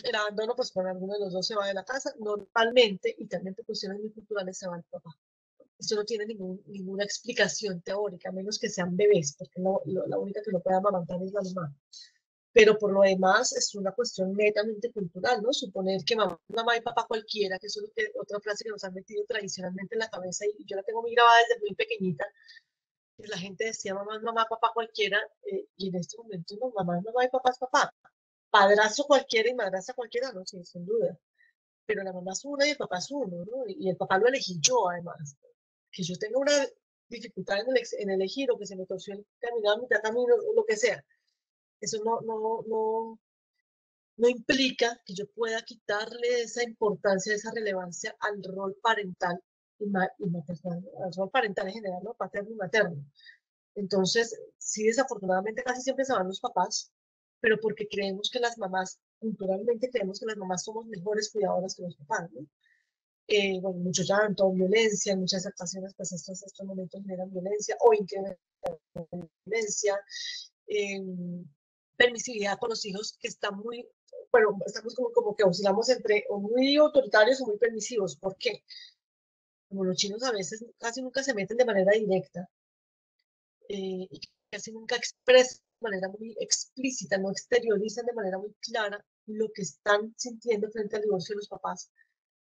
S2: El abandono, pues por alguno de los dos se va de la casa, normalmente, y también por cuestiones muy culturales, se va el papá. Esto no tiene ninguna explicación teórica, a menos que sean bebés, porque la única que lo puede amamantar es la mamá. Pero por lo demás es una cuestión netamente cultural, ¿no? Suponer que mamá y papá cualquiera, que eso es otra frase que nos han metido tradicionalmente en la cabeza y yo la tengo muy grabada desde muy pequeñita, que la gente decía mamá, papá cualquiera, y en este momento no, mamá y papá es papá. Padrazo cualquiera y madrastra cualquiera, no, sí, sin duda. Pero la mamá es una y el papá es uno, ¿no? Y el papá lo elegí yo, además. Que yo tenga una dificultad en elegir o que se me torció el camino a mitad camino, o lo que sea. Eso no implica que yo pueda quitarle esa importancia, esa relevancia al rol parental y maternal, al rol parental en general, ¿no? Paterno y materno. Entonces, sí, desafortunadamente casi siempre se van los papás, pero porque creemos que las mamás, culturalmente creemos que las mamás somos mejores cuidadoras que los papás, ¿no? Bueno, mucho llanto, violencia, en muchas ocasiones, pues estos momentos generan violencia o incrementan violencia, eh, permisividad con los hijos que está muy, bueno, estamos como que oscilamos entre o muy autoritarios o muy permisivos. ¿Por qué? Como los chinos a veces casi nunca se meten de manera directa y casi nunca expresan de manera muy explícita, no exteriorizan de manera muy clara lo que están sintiendo frente al divorcio de los papás.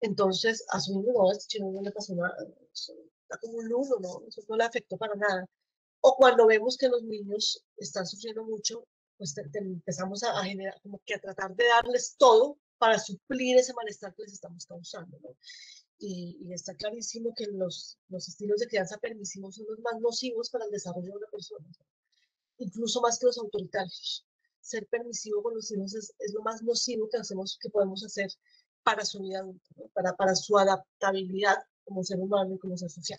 S2: Entonces, asumimos, no, a este chino no le pasó nada, está como un nulo, ¿no? Eso no le afectó para nada. O cuando vemos que los niños están sufriendo mucho, pues empezamos a generar, como que a tratar de darles todo para suplir ese malestar que les estamos causando, ¿no? Y está clarísimo que los estilos de crianza permisivos son los más nocivos para el desarrollo de una persona, ¿no? Incluso más que los autoritarios. Ser permisivo con los hijos es lo más nocivo que podemos hacer para su vida adulta, ¿no? Para su adaptabilidad como ser humano y como ser social.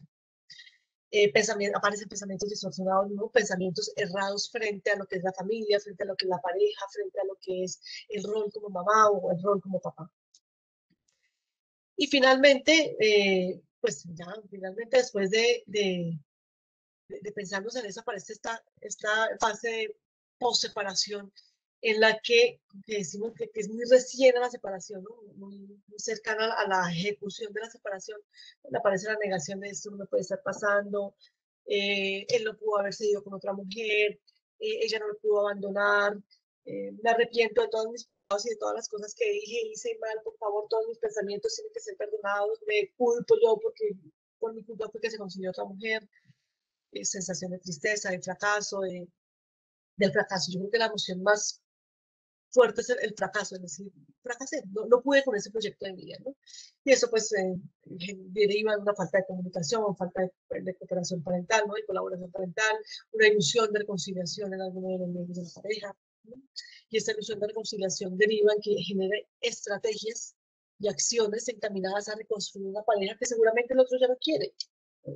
S2: Aparecen pensamientos distorsionados, ¿no? Pensamientos errados frente a lo que es la familia, frente a lo que es la pareja, frente a lo que es el rol como mamá o el rol como papá. Y finalmente, pues ya, finalmente después de de pensarnos en eso, aparece esta fase de post-separación en la que decimos que es muy recién a la separación, ¿no? Muy cercana a la ejecución de la separación, donde aparece la negación de esto no me puede estar pasando, él no pudo haberse ido con otra mujer, ella no me pudo abandonar, me arrepiento de todos mis pecados y de todas las cosas que dije, hice mal, por favor, todos mis pensamientos tienen que ser perdonados, me culpo yo porque por mi culpa fue que se consiguió otra mujer, sensación de tristeza, de fracaso, del fracaso. Yo creo que la emoción más fuerte es el fracaso, es decir, fracasé, no pude con ese proyecto de vida, ¿no? Y eso pues deriva en una falta de comunicación, falta de cooperación parental, ¿no? De colaboración parental, una ilusión de reconciliación en alguno de los miembros de la pareja, ¿no? Y esta ilusión de reconciliación deriva en que genere estrategias y acciones encaminadas a reconstruir una pareja que seguramente el otro ya no quiere.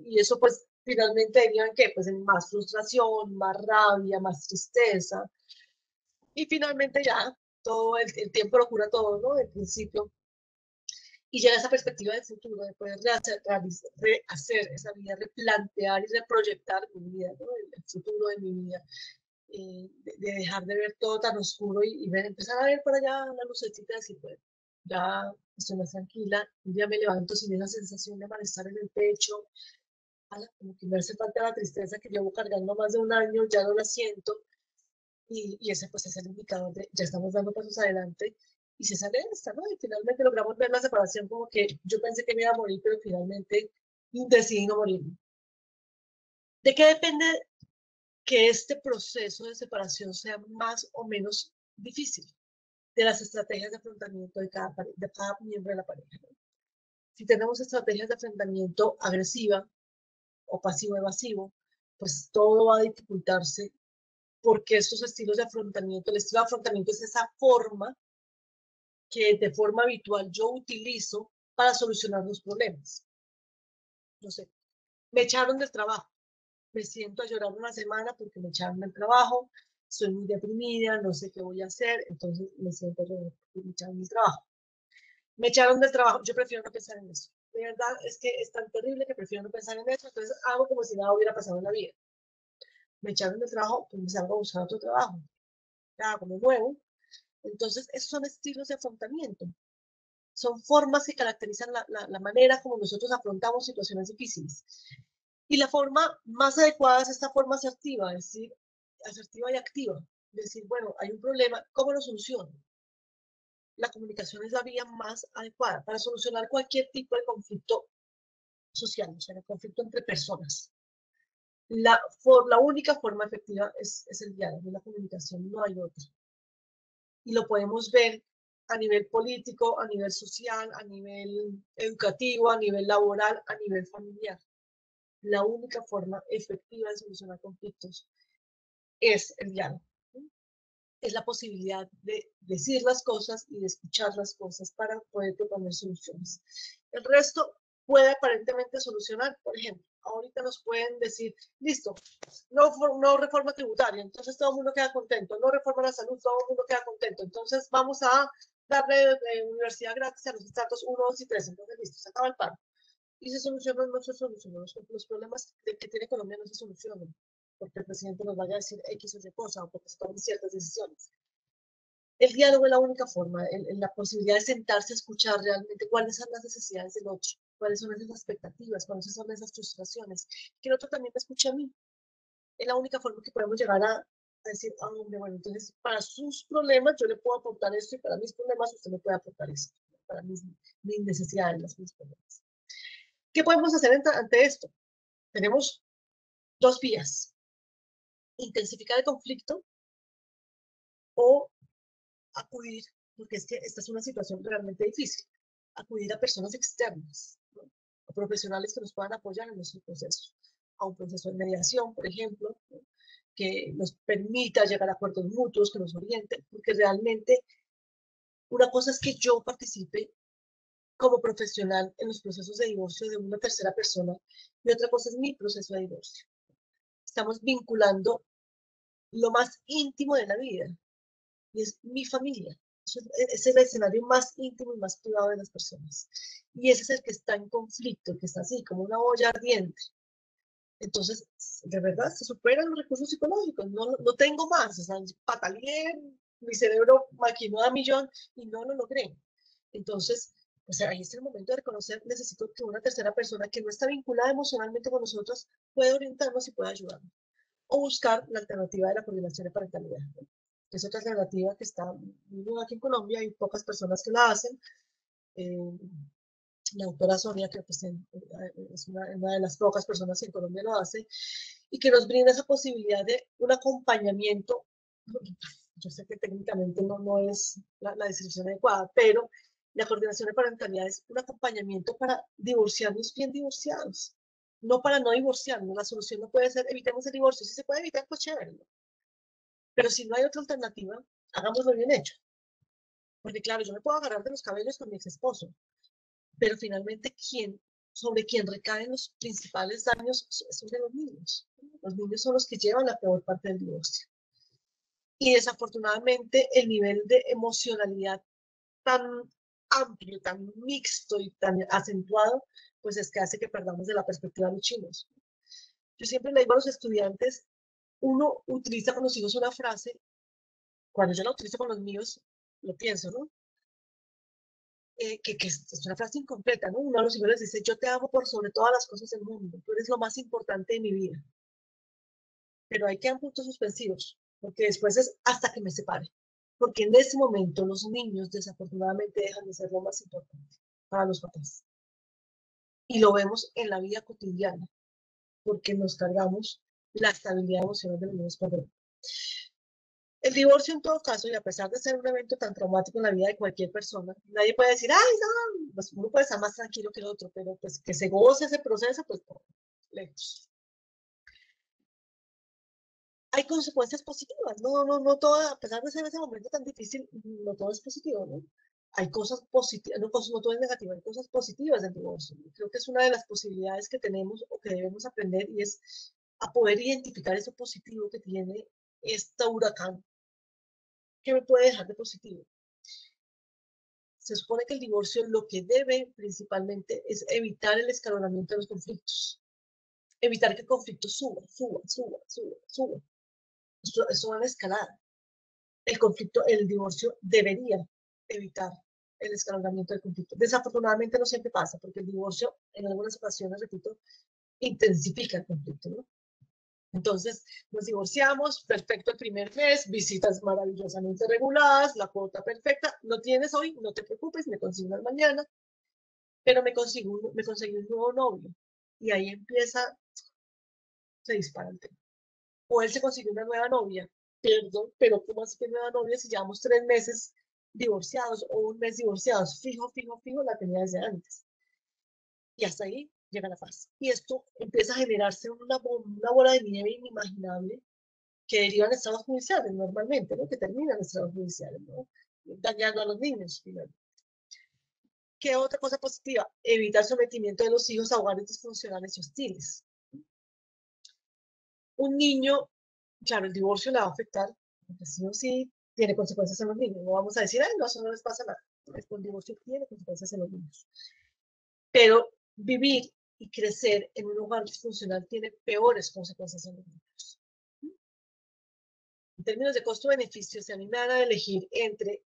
S2: Y eso pues finalmente deriva en qué? Pues en más frustración, más rabia, más tristeza, y finalmente ya todo el tiempo lo cura todo, ¿no? Del principio. Y llega esa perspectiva del futuro, de poder rehacer esa vida, replantear y reproyectar mi vida, ¿no? El futuro de mi vida. De dejar de ver todo tan oscuro y empezar a ver por allá la lucecita y decir, bueno, ya estoy más tranquila, un día me levanto sin esa sensación de malestar en el pecho, como que me hace falta la tristeza que llevo cargando más de un año, ya no la siento, y ese pues es el indicador de ya estamos dando pasos adelante y se sale de esta, ¿no? Y finalmente logramos ver la separación como que yo pensé que me iba a morir, pero finalmente decidí no morir. ¿De qué depende que este proceso de separación sea más o menos difícil? De las estrategias de afrontamiento de cada miembro de la pareja, ¿no? Si tenemos estrategias de afrontamiento agresiva o pasivo-evasivo, pues todo va a dificultarse porque estos estilos de afrontamiento, el estilo de afrontamiento es esa forma que de forma habitual yo utilizo para solucionar los problemas. No sé, me echaron del trabajo, me siento a llorar una semana porque me echaron del trabajo, estoy muy deprimida, no sé qué voy a hacer, entonces me siento a llorar porque me echaron del trabajo. Me echaron del trabajo, yo prefiero no pensar en eso. De verdad es que es tan terrible que prefiero no pensar en eso, entonces hago como si nada hubiera pasado en la vida. Me echaron del trabajo, pues me salgo a buscar otro trabajo, hago, me muevo. Entonces, esos son estilos de afrontamiento. Son formas que caracterizan la manera como nosotros afrontamos situaciones difíciles. Y la forma más adecuada es esta forma asertiva, es decir, asertiva y activa. Es decir, bueno, hay un problema, ¿cómo lo soluciono? La comunicación es la vía más adecuada para solucionar cualquier tipo de conflicto social, o sea, el conflicto entre personas. La única forma efectiva es el diálogo, la comunicación, no hay otra. Y lo podemos ver a nivel político, a nivel social, a nivel educativo, a nivel laboral, a nivel familiar. La única forma efectiva de solucionar conflictos es el diálogo. Es la posibilidad de decir las cosas y de escuchar las cosas para poder proponer soluciones. El resto puede aparentemente solucionar, por ejemplo, ahorita nos pueden decir, listo, no reforma tributaria, entonces todo el mundo queda contento, no reforma la salud, todo el mundo queda contento, entonces vamos a darle universidad gratis a los estratos 1, 2 y 3, entonces listo, se acaba el paro. Y se solucionan, no se solucionan, los problemas que tiene Colombia no se solucionan, porque el presidente nos vaya a decir X o Y cosa, o porque se tomen ciertas decisiones. El diálogo es la única forma, la posibilidad de sentarse a escuchar realmente cuáles son las necesidades del otro, cuáles son esas expectativas, cuáles son esas frustraciones, que el otro también me escuche a mí. Es la única forma que podemos llegar a decir, ah, hombre, bueno, entonces para sus problemas yo le puedo aportar esto y para mis problemas usted me puede aportar esto, para mis necesidades, mis problemas. ¿Qué podemos hacer ante esto? Tenemos dos vías, intensificar el conflicto o acudir, porque es que esta es una situación realmente difícil, acudir a personas externas, ¿no? A profesionales que nos puedan apoyar en nuestro proceso, a un proceso de mediación, por ejemplo, ¿no? Que nos permita llegar a acuerdos mutuos, que nos orienten, porque realmente una cosa es que yo participe como profesional en los procesos de divorcio de una tercera persona y otra cosa es mi proceso de divorcio. Estamos vinculando lo más íntimo de la vida y es mi familia. Ese es el escenario más íntimo y más privado de las personas. Y ese es el que está en conflicto, el que está así, como una olla ardiente. Entonces, de verdad, se superan los recursos psicológicos. No tengo más. O sea, pataleé, mi cerebro maquinó a millón y no lo logré. Entonces, pues ahí es el momento de reconocer, necesito que una tercera persona que no está vinculada emocionalmente con nosotros pueda orientarnos y pueda ayudarnos. O buscar la alternativa de la coordinación de parentalidad, ¿no? Que es otra alternativa que está muy nueva aquí en Colombia. Hay pocas personas que la hacen. La doctora Sonia, que pues, es una de las pocas personas que en Colombia lo hace, y que nos brinda esa posibilidad de un acompañamiento. Yo sé que técnicamente no es la descripción adecuada, pero la coordinación de parentalidad es un acompañamiento para divorciarnos bien divorciados, no para no divorciarnos. La solución no puede ser evitemos el divorcio. Si se puede evitar, pues chévere, ¿no? Pero si no hay otra alternativa, hagámoslo bien hecho. Porque claro, yo me puedo agarrar de los cabellos con mi ex esposo, pero finalmente sobre quien recaen los principales daños son de los niños. Los niños son los que llevan la peor parte del divorcio. Y desafortunadamente el nivel de emocionalidad tan amplio, tan mixto y tan acentuado, pues es que hace que perdamos de la perspectiva a los chinos. Yo siempre le digo a los estudiantes, uno utiliza con los hijos una frase, cuando yo la utilizo con los míos, lo pienso, ¿no? Que es una frase incompleta, ¿no? Uno de los hijos les dice, yo te amo por sobre todas las cosas del mundo, tú eres lo más importante de mi vida. Pero hay que dar puntos suspensivos, porque después es hasta que me separe. Porque en ese momento los niños desafortunadamente dejan de ser lo más importante para los papás. Y lo vemos en la vida cotidiana, porque nos cargamos la estabilidad emocional de los niños por dentro. El divorcio, en todo caso, y a pesar de ser un evento tan traumático en la vida de cualquier persona, nadie puede decir, ay, no, pues uno puede estar más tranquilo que el otro, pero pues que se goce ese proceso, pues por lejos. Hay consecuencias positivas, no todo, a pesar de ser ese momento tan difícil, no todo es positivo, ¿no? Hay cosas positivas, no todo es negativo, hay cosas positivas del divorcio. Creo que es una de las posibilidades que tenemos o que debemos aprender y es a poder identificar eso positivo que tiene este huracán. ¿Qué me puede dejar de positivo? Se supone que el divorcio lo que debe principalmente es evitar el escalonamiento de los conflictos, evitar que el conflicto suba. Eso va en escalada. El divorcio debería evitar el escalonamiento del conflicto. Desafortunadamente no siempre pasa, porque el divorcio en algunas ocasiones, repito, intensifica el conflicto, ¿no? Entonces, nos divorciamos, perfecto el primer mes, visitas maravillosamente reguladas, la cuota perfecta, lo tienes hoy, no te preocupes, me consignas mañana, pero me conseguí un nuevo novio. Y ahí se dispara el tema. O él se consiguió una nueva novia, perdón, pero ¿cómo así que nueva novia si llevamos 3 meses divorciados o un mes divorciados? Fijo, la tenía desde antes. Y hasta ahí llega la paz. Y esto empieza a generarse una bola de nieve inimaginable que deriva en estados judiciales normalmente, ¿no? Que terminan en estados judiciales, ¿no? Dañando a los niños, finalmente. ¿Qué otra cosa positiva? Evitar sometimiento de los hijos a hogares disfuncionales y hostiles. Un niño, claro, el divorcio le va a afectar, porque sí o sí tiene consecuencias en los niños. No vamos a decir, ay, no, eso no les pasa nada. El divorcio tiene consecuencias en los niños. Pero vivir y crecer en un hogar disfuncional tiene peores consecuencias en los niños. En términos de costo-beneficio, si a mí me dan a elegir entre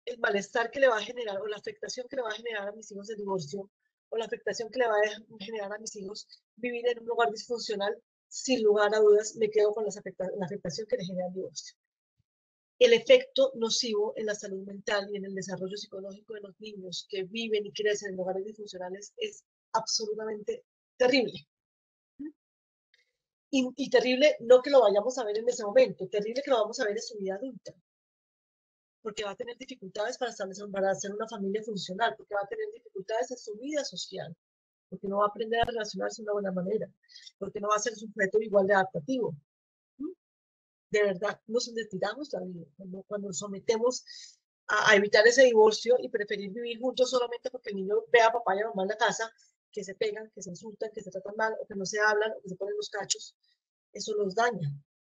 S2: el malestar que le va a generar o la afectación que le va a generar a mis hijos el divorcio o la afectación que le va a generar a mis hijos vivir en un lugar disfuncional, sin lugar a dudas me quedo con la afectación que le genera el divorcio. El efecto nocivo en la salud mental y en el desarrollo psicológico de los niños que viven y crecen en lugares disfuncionales es absolutamente terrible. Y terrible no que lo vayamos a ver en ese momento, terrible que lo vamos a ver en su vida adulta, porque va a tener dificultades para hacer una familia funcional, porque va a tener dificultades en su vida social, porque no va a aprender a relacionarse de una buena manera, porque no va a ser sujeto igual de adaptativo. De verdad, nos retiramos la vida cuando nos sometemos a evitar ese divorcio y preferir vivir juntos solamente porque el niño ve a papá y a mamá en la casa, que se pegan, que se insultan, que se tratan mal, o que no se hablan, o que se ponen los cachos. Eso los daña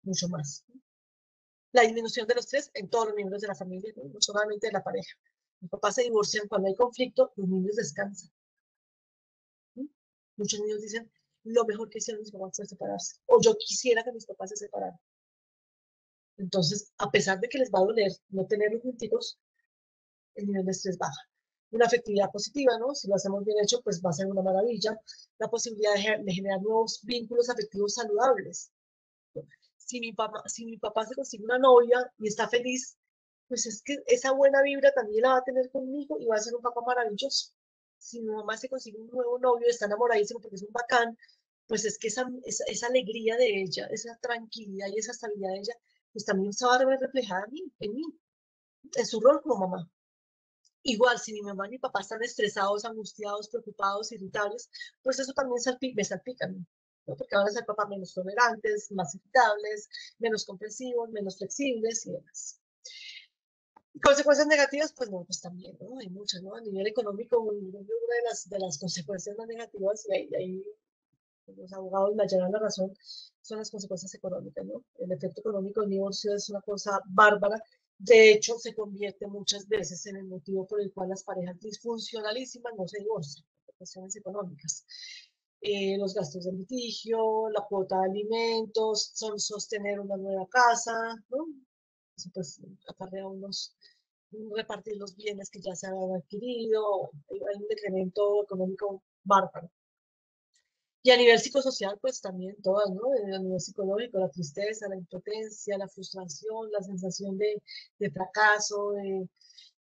S2: mucho más. La disminución de los estrés en todos los miembros de la familia, no solamente de la pareja. Los papás se divorcian cuando hay conflicto, los niños descansan. Muchos niños dicen, lo mejor que hicieron mis papás fue separarse, o yo quisiera que mis papás se separaran. Entonces, a pesar de que les va a doler no tenerlos juntitos, el nivel de estrés baja. Una afectividad positiva, ¿no? Si lo hacemos bien hecho, pues va a ser una maravilla. La posibilidad de generar nuevos vínculos afectivos saludables. Si mi papá se consigue una novia y está feliz, pues es que esa buena vibra también la va a tener conmigo y va a ser un papá maravilloso. Si mi mamá se consigue un nuevo novio y está enamoradísimo porque es un bacán, pues es que esa alegría de ella, esa tranquilidad y esa estabilidad de ella, pues también se va a ver reflejada en mí, en su rol como mamá. Igual, si mi mamá y mi papá están estresados, angustiados, preocupados, irritables, pues eso también me salpica a mí, ¿no? Porque van a ser papás menos tolerantes, más irritables, menos comprensivos, menos flexibles y demás. Consecuencias negativas, pues no, pues también, ¿no? Hay muchas, ¿no? A nivel económico, una de las consecuencias más negativas, y ahí los abogados me hallarán la razón, son las consecuencias económicas, ¿no? El efecto económico del divorcio es una cosa bárbara. De hecho, se convierte muchas veces en el motivo por el cual las parejas disfuncionalísimas no se divorcian, por cuestiones económicas. Los gastos de litigio, la cuota de alimentos, son sostener una nueva casa, ¿no? Eso pues acarrea repartir los bienes que ya se han adquirido, hay un decremento económico bárbaro. Y a nivel psicosocial, pues también todas, ¿no? A nivel psicológico, la tristeza, la impotencia, la frustración, la sensación de fracaso, de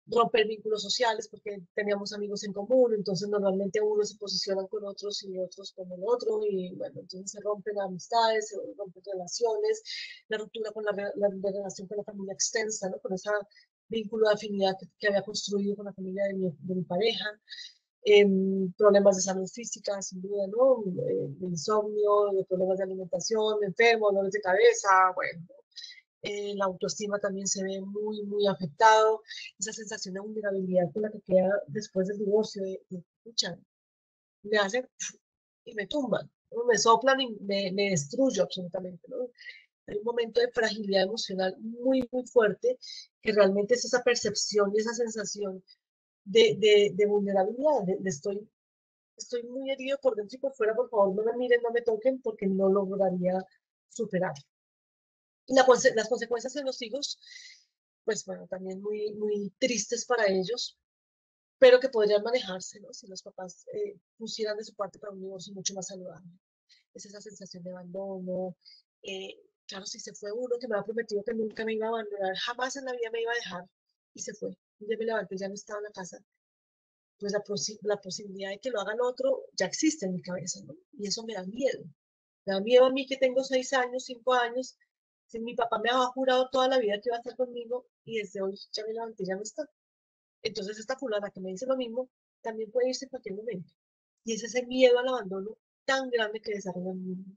S2: romper vínculos sociales, porque teníamos amigos en común, entonces normalmente unos se posicionan con otros y otros con el otro, y bueno, entonces se rompen amistades, se rompen relaciones, la ruptura con la relación con la familia extensa, ¿no? Con ese vínculo de afinidad que había construido con la familia de mi pareja. Problemas de salud física, sin duda, ¿no? De insomnio, de problemas de alimentación, enfermo, dolores de cabeza, bueno. La autoestima también se ve muy, muy afectado. Esa sensación de vulnerabilidad con la que queda después del divorcio, escucha, me hacen y me tumban, ¿no? Me soplan y me destruyo absolutamente, ¿no? Hay un momento de fragilidad emocional muy, muy fuerte que realmente es esa percepción y esa sensación de vulnerabilidad, estoy muy herido por dentro y por fuera, por favor, no me miren, no me toquen, porque no lograría superar. Las consecuencias en los hijos, pues bueno, también muy, muy tristes para ellos, pero que podrían manejarse, ¿no? Si los papás pusieran de su parte para un divorcio mucho más saludable. Es esa sensación de abandono. Claro, si se fue uno que me había prometido que nunca me iba a abandonar, jamás en la vida me iba a dejar, y se fue. Un día me levanté, ya no estaba en la casa, pues la posibilidad de que lo hagan otro ya existe en mi cabeza, ¿no? Y eso me da miedo. Me da miedo a mí que tengo 6 años, 5 años, si mi papá me había jurado toda la vida que iba a estar conmigo y desde hoy ya me levanté, ya no está. Entonces esta fulana que me dice lo mismo, también puede irse en cualquier momento. Y es ese miedo al abandono tan grande que desarrolla el mundo.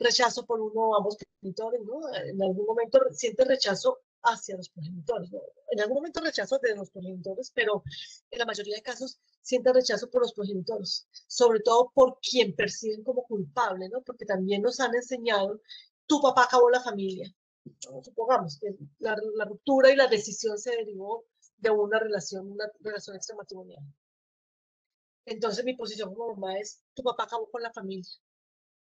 S2: Rechazo por uno o ambos progenitores, ¿no? En algún momento siente rechazo hacia los progenitores, ¿no? En algún momento rechazo de los progenitores, pero en la mayoría de casos siente rechazo por los progenitores, sobre todo por quien perciben como culpable, ¿no? Porque también nos han enseñado, tu papá acabó la familia, ¿no? Supongamos que la ruptura y la decisión se derivó de una relación extramatrimonial. Entonces mi posición como mamá es, tu papá acabó con la familia.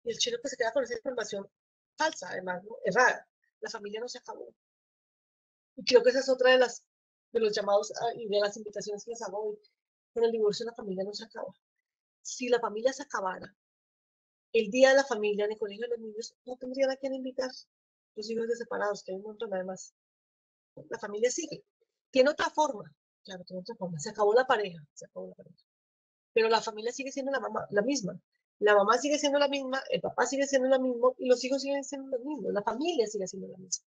S2: Y el chino que se queda con esa información falsa, además, ¿no? Errada. La familia no se acabó. Y creo que esa es otra de los llamados y de las invitaciones que les hago hoy. Con el divorcio la familia no se acaba. Si la familia se acabara, el día de la familia en el colegio de los niños no tendrían a quién invitar. Los hijos de separados, que hay un montón además. La familia sigue. Tiene otra forma. Claro, tiene otra forma. Se acabó la pareja. Se acabó la pareja. Pero la familia sigue siendo la misma. La mamá sigue siendo la misma, el papá sigue siendo lo mismo y los hijos siguen siendo los mismos. La familia sigue siendo la misma.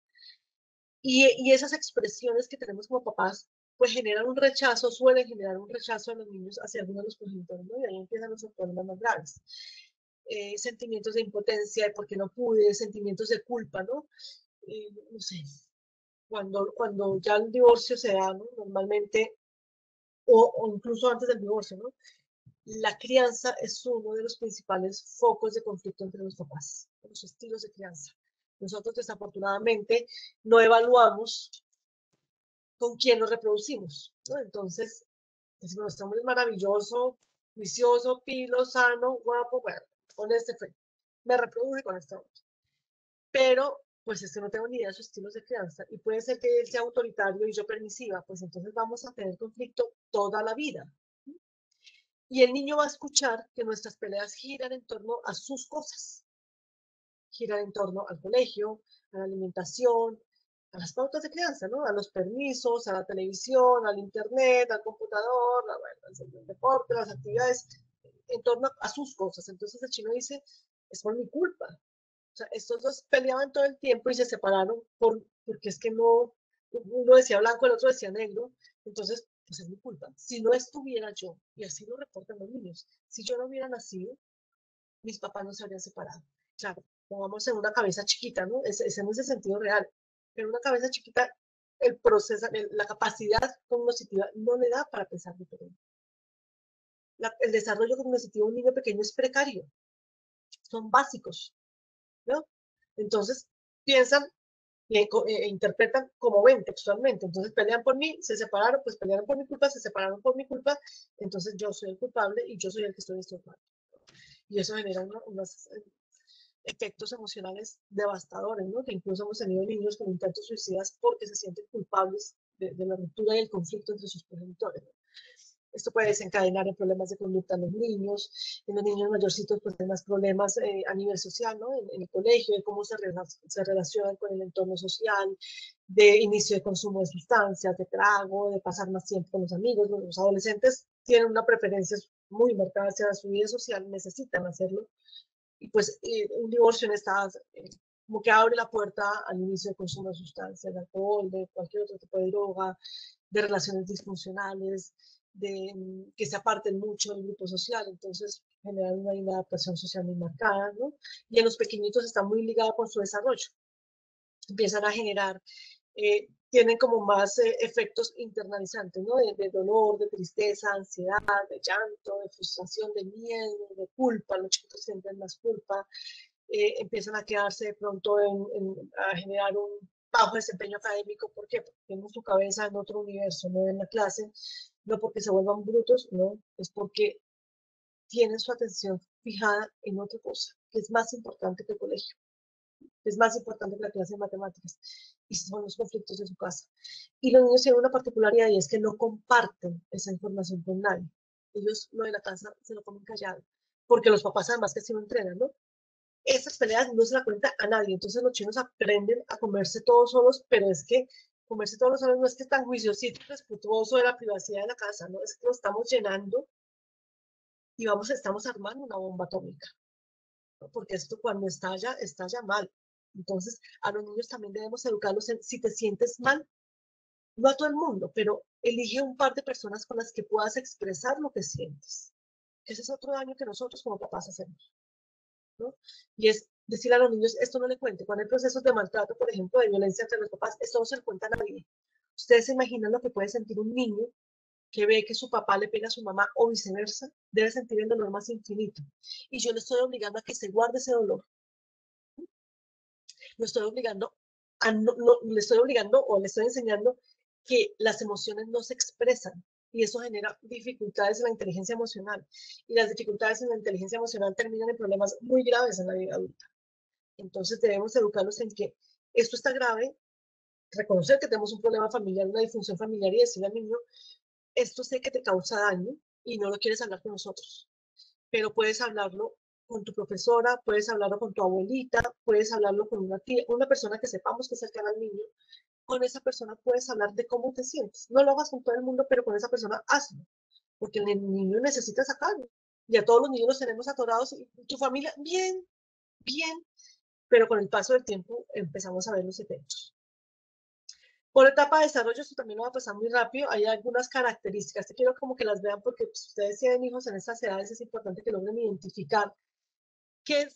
S2: Y esas expresiones que tenemos como papás, pues generan un rechazo, suelen generar un rechazo de los niños hacia algunos de los progenitores, ¿no? Y ahí empiezan los problemas más graves. Sentimientos de impotencia, de por qué no pude, sentimientos de culpa, ¿no? No sé, cuando ya el divorcio se da, ¿no? Normalmente, o incluso antes del divorcio, ¿no? La crianza es uno de los principales focos de conflicto entre los papás, los estilos de crianza. Nosotros desafortunadamente no evaluamos con quién nos reproducimos, ¿no? Entonces, decimos, este hombre es maravilloso, juicioso, pilo, sano, guapo, bueno, con este fue, me reproduje con este otro. Pero, pues es que no tengo ni idea de sus estilos de crianza y puede ser que él sea autoritario y yo permisiva, pues entonces vamos a tener conflicto toda la vida. Y el niño va a escuchar que nuestras peleas giran en torno a sus cosas, giran en torno al colegio, a la alimentación, a las pautas de crianza, ¿no? A los permisos, a la televisión, al internet, al computador, bueno, al deporte, las actividades, en torno a sus cosas. Entonces el chino dice, es por mi culpa. O sea, estos dos peleaban todo el tiempo y se separaron porque es que no, uno decía blanco, el otro decía negro. Entonces, pues es mi culpa. Si no estuviera yo, y así lo reportan los niños, si yo no hubiera nacido, mis papás no se habrían separado. Claro, pongamos en una cabeza chiquita, ¿no? Ese no es el sentido real. Pero una cabeza chiquita, el proceso, la capacidad cognitiva no le da para pensar diferente. El desarrollo cognitivo de un niño pequeño es precario. Son básicos, ¿no? Entonces, piensan e interpretan como ven textualmente. Entonces, pelean por mí, se separaron, pues pelearon por mi culpa, se separaron por mi culpa, entonces yo soy el culpable y yo soy el que estoy destrozando. Y eso genera unos efectos emocionales devastadores, ¿no? Que incluso hemos tenido niños con intentos suicidas porque se sienten culpables de la ruptura y el conflicto entre sus progenitores, ¿no? Esto puede desencadenar en problemas de conducta en los niños mayorcitos pues tienen más problemas a nivel social, ¿no? En el colegio, de cómo se relacionan con el entorno social, de inicio de consumo de sustancias, de trago, de pasar más tiempo con los amigos. Los adolescentes tienen una preferencia muy marcada hacia su vida social, necesitan hacerlo. Y pues un divorcio en estas, como que abre la puerta al inicio de consumo de sustancias, de alcohol, de cualquier otro tipo de droga, de relaciones disfuncionales, de que se aparten mucho del grupo social, entonces generan una inadaptación social muy marcada, ¿no? Y en los pequeñitos está muy ligado con su desarrollo. Empiezan a generar, tienen como más efectos internalizantes, ¿no? De dolor, de tristeza, ansiedad, de llanto, de frustración, de miedo, de culpa, los chicos sienten más culpa, empiezan a quedarse de pronto a generar un bajo desempeño académico. ¿Por qué? Porque tienen su cabeza en otro universo, no en la clase, no porque se vuelvan brutos, no, es porque tienen su atención fijada en otra cosa, que es más importante que el colegio, que es más importante que la clase de matemáticas, y son los conflictos de su casa. Y los niños tienen una particularidad y es que no comparten esa información con nadie. Ellos lo de la casa se lo comen callado, porque los papás además que sí lo entrenan, ¿no? Esas peleas no se la cuenta a nadie. Entonces los chinos aprenden a comerse todos solos, pero es que comerse todos solos no es que es tan juiciosito y respetuoso de la privacidad de la casa, no, es que lo estamos llenando y estamos armando una bomba atómica, ¿no? Porque esto cuando estalla mal. Entonces a los niños también debemos educarlos en si te sientes mal, no a todo el mundo, pero elige un par de personas con las que puedas expresar lo que sientes. Que ese es otro daño que nosotros como papás hacemos, ¿no? Y es decir a los niños, esto no le cuente. Cuando hay procesos de maltrato, por ejemplo, de violencia entre los papás, esto no se le cuenta a nadie. Ustedes se imaginan lo que puede sentir un niño que ve que su papá le pega a su mamá o viceversa, debe sentir el dolor más infinito. Y yo le estoy obligando a que se guarde ese dolor. Lo estoy obligando le estoy obligando o le estoy enseñando que las emociones no se expresan y eso genera dificultades en la inteligencia emocional. Y las dificultades en la inteligencia emocional terminan en problemas muy graves en la vida adulta. Entonces debemos educarlos en que esto está grave, reconocer que tenemos un problema familiar, una disfunción familiar y decirle al niño, esto sé que te causa daño y no lo quieres hablar con nosotros, pero puedes hablarlo con tu profesora, puedes hablarlo con tu abuelita, puedes hablarlo con una tía, una persona que sepamos que es cercana al niño. Con esa persona puedes hablar de cómo te sientes. No lo hagas con todo el mundo, pero con esa persona hazlo, porque el niño necesita sacarlo. Y a todos los niños los tenemos atorados y tu familia, bien, bien, pero con el paso del tiempo empezamos a ver los efectos. Por etapa de desarrollo, esto también lo va a pasar muy rápido, hay algunas características, te quiero como que las vean porque pues, ustedes tienen hijos en estas edades, es importante que logren identificar qué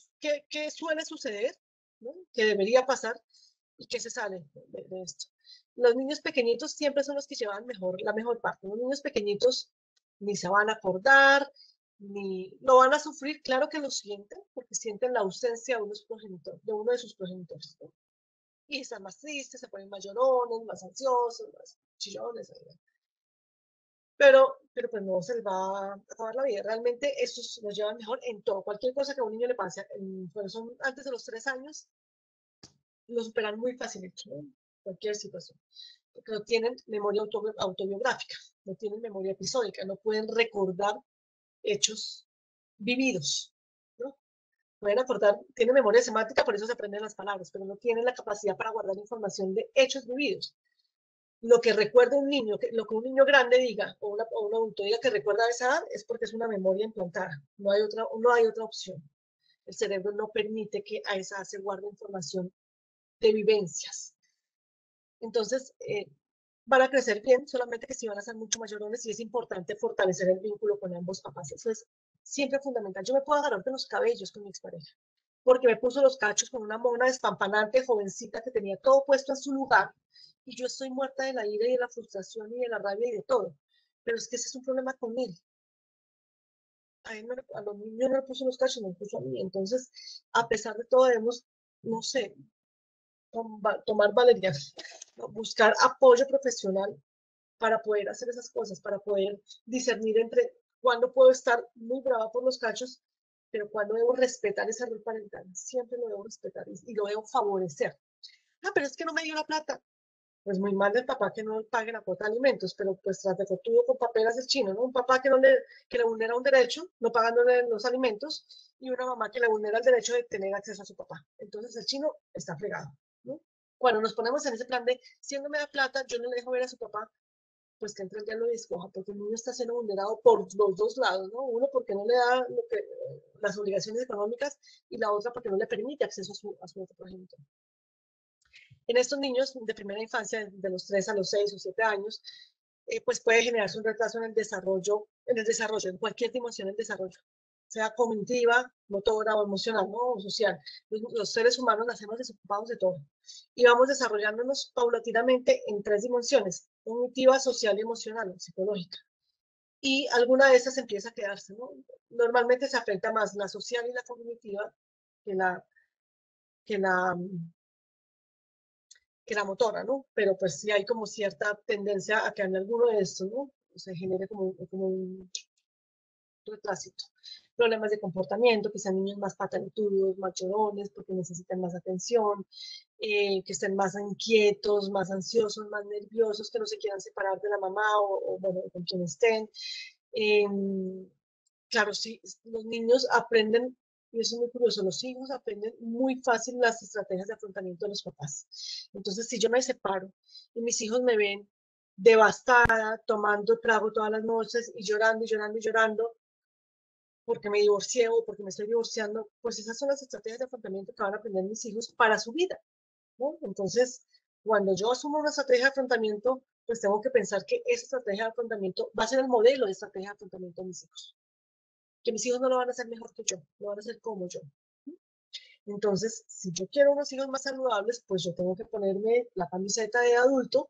S2: suele suceder, ¿no? Qué debería pasar y qué se sale de esto. Los niños pequeñitos siempre son los que llevan la mejor parte. Los niños pequeñitos ni se van a acordar, ni lo van a sufrir, claro que lo sienten, porque sienten la ausencia de uno de sus progenitores, ¿no? Y están más tristes, se ponen más llorones, más ansiosos, más chillones. pero pues no se les va a acabar la vida. Realmente estos nos llevan mejor en todo. Cualquier cosa que a un niño le pase, bueno, son antes de los 3 años, lo superan muy fácilmente, ¿no? Cualquier situación. Porque no tienen memoria autobiográfica, no tienen memoria episódica, no pueden recordar hechos vividos, ¿no? Pueden acordar, tienen memoria semántica, por eso se aprenden las palabras, pero no tienen la capacidad para guardar información de hechos vividos. Lo que recuerda un niño, lo que un niño grande diga o un adulto diga que recuerda a esa edad es porque es una memoria implantada, no hay otra opción. El cerebro no permite que a esa edad se guarde información de vivencias. Entonces, van a crecer bien, solamente que sí van a ser mucho mayores y es importante fortalecer el vínculo con ambos papás. Eso es siempre fundamental. Yo me puedo agarrar de los cabellos con mi expareja, porque me puso los cachos con una mona despampanante, jovencita, que tenía todo puesto en su lugar, y yo estoy muerta de la ira y de la frustración y de la rabia y de todo. Pero es que ese es un problema con él. A los niños no le puso los cachos, me puso a mí. Entonces, a pesar de todo, debemos, no sé, tomar valeriana, ¿no? Buscar apoyo profesional para poder hacer esas cosas, para poder discernir entre cuándo puedo estar muy brava por los cachos, pero cuándo debo respetar ese rol parental. Siempre lo debo respetar y lo debo favorecer. Ah, pero es que no me dio la plata. Pues muy mal del papá que no pague la cuota de alimentos, pero pues tras de fortuno con papelas el chino, ¿no? Un papá que le vulnera un derecho, no pagándole los alimentos, y una mamá que le vulnera el derecho de tener acceso a su papá. Entonces el chino está fregado, ¿no? Cuando nos ponemos en ese plan de, si él no me da plata, yo no le dejo ver a su papá, pues que entre el diablo y escoja, porque el niño está siendo vulnerado por los dos lados, ¿no? Uno porque no le da las obligaciones económicas y la otra porque no le permite acceso a su otro progenitor. En estos niños de primera infancia, de los 3 a los 6 o 7 años, pues puede generarse un retraso en el desarrollo, en cualquier dimensión del desarrollo, sea cognitiva, motora o emocional, ¿no? O social. Los seres humanos nacemos desocupados de todo y vamos desarrollándonos paulatinamente en 3 dimensiones: cognitiva, social y emocional, psicológica. Y alguna de esas empieza a quedarse, ¿no? Normalmente se afecta más la social y la cognitiva que que la, que la motora, ¿no? Pero pues sí hay como cierta tendencia a que en alguno de estos, ¿no? Se genere como un retrasito. Problemas de comportamiento, que sean niños más pataletudos, más llorones, porque necesitan más atención, que estén más inquietos, más ansiosos, más nerviosos, que no se quieran separar de la mamá o bueno, con quien estén. Claro, sí, los niños aprenden, y eso es muy curioso, los hijos aprenden muy fácil las estrategias de afrontamiento de los papás. Entonces, si yo me separo y mis hijos me ven devastada, tomando trago todas las noches y llorando y llorando y llorando, porque me divorcié o porque me estoy divorciando, pues esas son las estrategias de afrontamiento que van a aprender mis hijos para su vida, ¿no? Entonces, cuando yo asumo una estrategia de afrontamiento, pues tengo que pensar que esa estrategia de afrontamiento va a ser el modelo de estrategia de afrontamiento de mis hijos. Que mis hijos no lo van a hacer mejor que yo, lo van a hacer como yo. Entonces, si yo quiero unos hijos más saludables, pues yo tengo que ponerme la camiseta de adulto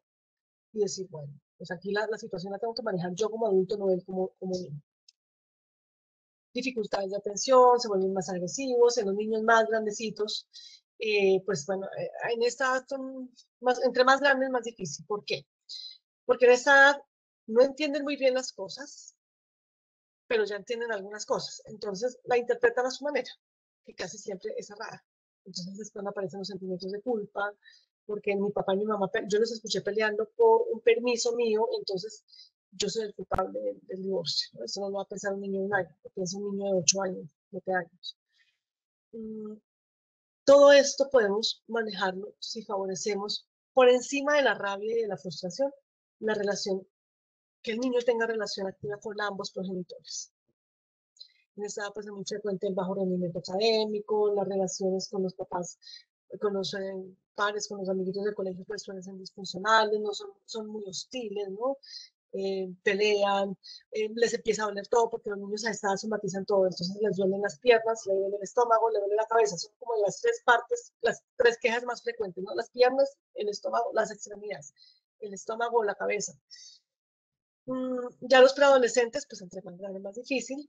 S2: y decir, bueno, pues aquí la situación la tengo que manejar yo como adulto, no él como niño. Dificultades de atención, se vuelven más agresivos, en los niños más grandecitos, pues bueno, en esta edad son entre más grandes más difícil. ¿Por qué? Porque en esta edad no entienden muy bien las cosas, pero ya entienden algunas cosas. Entonces la interpretan a su manera, que casi siempre es errada. Entonces después aparecen los sentimientos de culpa, porque mi papá y mi mamá, yo los escuché peleando por un permiso mío, entonces yo soy el culpable del divorcio, ¿no? Eso no lo va a pensar un niño de un año, lo piensa un niño de 8 años, 7 años. Todo esto podemos manejarlo si favorecemos por encima de la rabia y de la frustración la relación, que el niño tenga relación activa con ambos progenitores. En esta edad pues es muy frecuente el bajo rendimiento académico, las relaciones con los papás, con los pares, con los amiguitos del colegio pues suelen ser disfuncionales, no son muy hostiles, ¿no? Pelean, les empieza a doler todo porque los niños a esta edad somatizan todo, entonces les duelen las piernas, les duele el estómago, les duele la cabeza, son como las 3 partes, las 3 quejas más frecuentes, ¿no? Las piernas, el estómago, las extremidades, el estómago o la cabeza. Ya los preadolescentes, pues entre más grande, más difícil,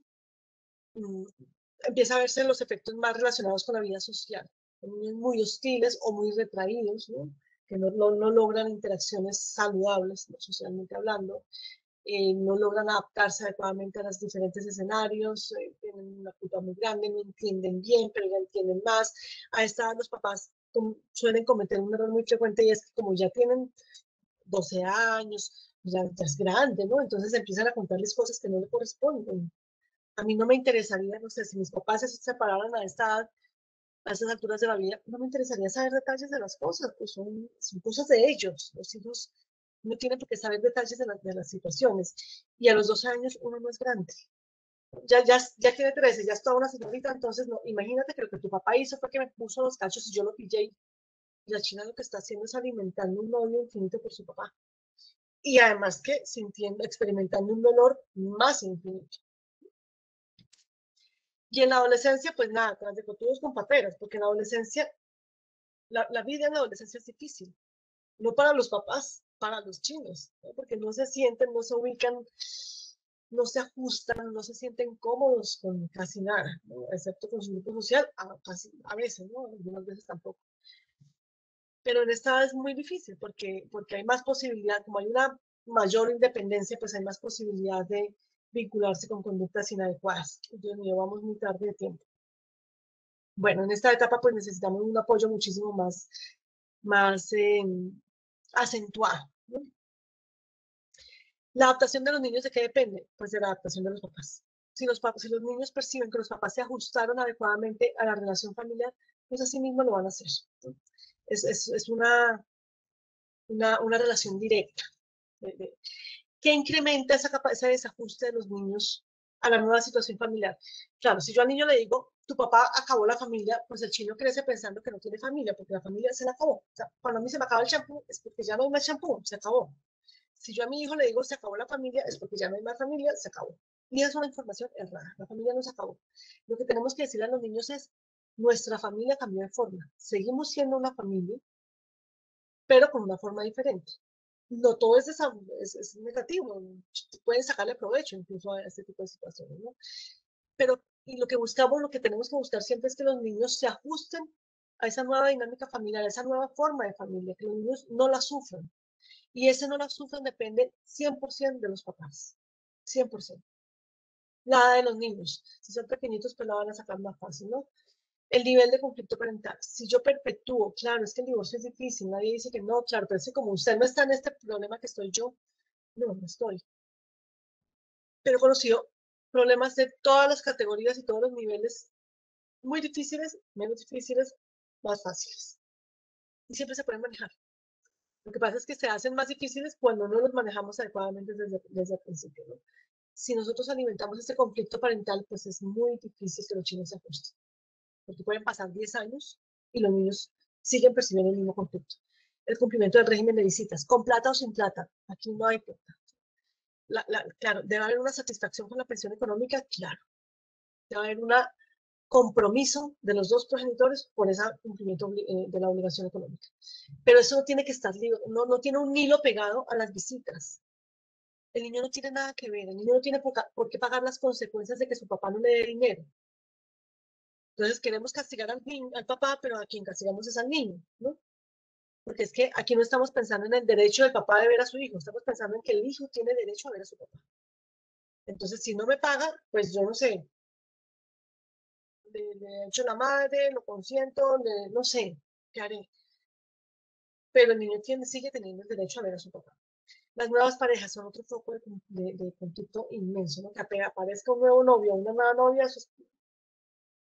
S2: empieza a verse los efectos más relacionados con la vida social. Niños muy hostiles o muy retraídos, ¿no? Que no logran interacciones saludables, ¿no? Socialmente hablando. no logran adaptarse adecuadamente a los diferentes escenarios, tienen una culpa muy grande, no entienden bien, pero ya entienden más. A esta edad los papás suelen cometer un error muy frecuente y es que como ya tienen 12 años, ya es grande, ¿no? Entonces empiezan a contarles cosas que no le corresponden. A mí no me interesaría, no sé, si mis papás se separaran a esta edad, a estas alturas de la vida, no me interesaría saber detalles de las cosas, pues son cosas de ellos. Los hijos no tienen por qué saber detalles de las situaciones. Y a los 12 años uno no es grande. Ya tiene 13, ya es toda una señorita, entonces no, imagínate que lo que tu papá hizo fue que me puso los cachos y yo lo pillé. Y la China lo que está haciendo es alimentando un odio infinito por su papá. Y además que sintiendo, experimentando un dolor más infinito. Y en la adolescencia, pues nada, tras de cotudos con paperas, porque en la adolescencia, la vida en la adolescencia es difícil. No para los papás, para los chinos, ¿no? Porque no se sienten, no se ubican, no se ajustan, no se sienten cómodos con casi nada, ¿no? Excepto con su grupo social, a veces, ¿no? Algunas veces tampoco. Pero en esta es muy difícil porque hay más posibilidad, como hay una mayor independencia, pues hay más posibilidad de vincularse con conductas inadecuadas. Dios mío, vamos muy tarde de tiempo. Bueno, en esta etapa pues necesitamos un apoyo muchísimo más acentuado, ¿no? La adaptación de los niños, ¿de qué depende? Pues de la adaptación de los papás. Si los niños perciben que los papás se ajustaron adecuadamente a la relación familiar, pues así mismo lo van a hacer, ¿no? Es una relación directa. ¿Qué incrementa ese desajuste de los niños a la nueva situación familiar? Claro, si yo al niño le digo, tu papá acabó la familia, pues el chino crece pensando que no tiene familia, porque la familia se la acabó. O sea, cuando a mí se me acaba el champú, es porque ya no hay más champú, se acabó. Si yo a mi hijo le digo, se acabó la familia, es porque ya no hay más familia, se acabó. Y es una información errada, la familia no se acabó. Lo que tenemos que decirle a los niños es, nuestra familia cambió de forma. Seguimos siendo una familia, pero con una forma diferente. No todo es negativo, pueden sacarle provecho incluso a este tipo de situaciones, ¿no? Pero y lo que buscamos, lo que tenemos que buscar siempre es que los niños se ajusten a esa nueva dinámica familiar, a esa nueva forma de familia, que los niños no la sufran. Y ese no la sufran depende 100% de los papás, 100%. Nada de los niños. Si son pequeñitos, pues la van a sacar más fácil, ¿no? El nivel de conflicto parental. Si yo perpetúo, claro, es que el divorcio es difícil, nadie dice que no, claro, pero es que como usted no está en este problema que estoy yo, no estoy. Pero he conocido problemas de todas las categorías y todos los niveles, muy difíciles, menos difíciles, más fáciles. Y siempre se pueden manejar. Lo que pasa es que se hacen más difíciles cuando no los manejamos adecuadamente desde el principio, ¿no? Si nosotros alimentamos este conflicto parental, pues es muy difícil que los chinos se ajusten. Porque pueden pasar 10 años y los niños siguen percibiendo el mismo conflicto. El cumplimiento del régimen de visitas, con plata o sin plata, aquí no hay plata. Claro, debe haber una satisfacción con la pensión económica, claro. Debe haber un compromiso de los dos progenitores por ese cumplimiento de la obligación económica. Pero eso no tiene que estar, no tiene un hilo pegado a las visitas. El niño no tiene nada que ver, el niño no tiene por qué pagar las consecuencias de que su papá no le dé dinero. Entonces queremos castigar al papá, pero a quien castigamos es al niño, ¿no? Porque es que aquí no estamos pensando en el derecho del papá de ver a su hijo, estamos pensando en que el hijo tiene derecho a ver a su papá. Entonces, si no me paga, pues yo no sé, le echo la madre, lo consiento, no sé, ¿qué haré? Pero el niño sigue teniendo el derecho a ver a su papá. Las nuevas parejas son otro foco de conflicto inmenso, ¿no? Que aparezca un nuevo novio, una nueva novia, eso es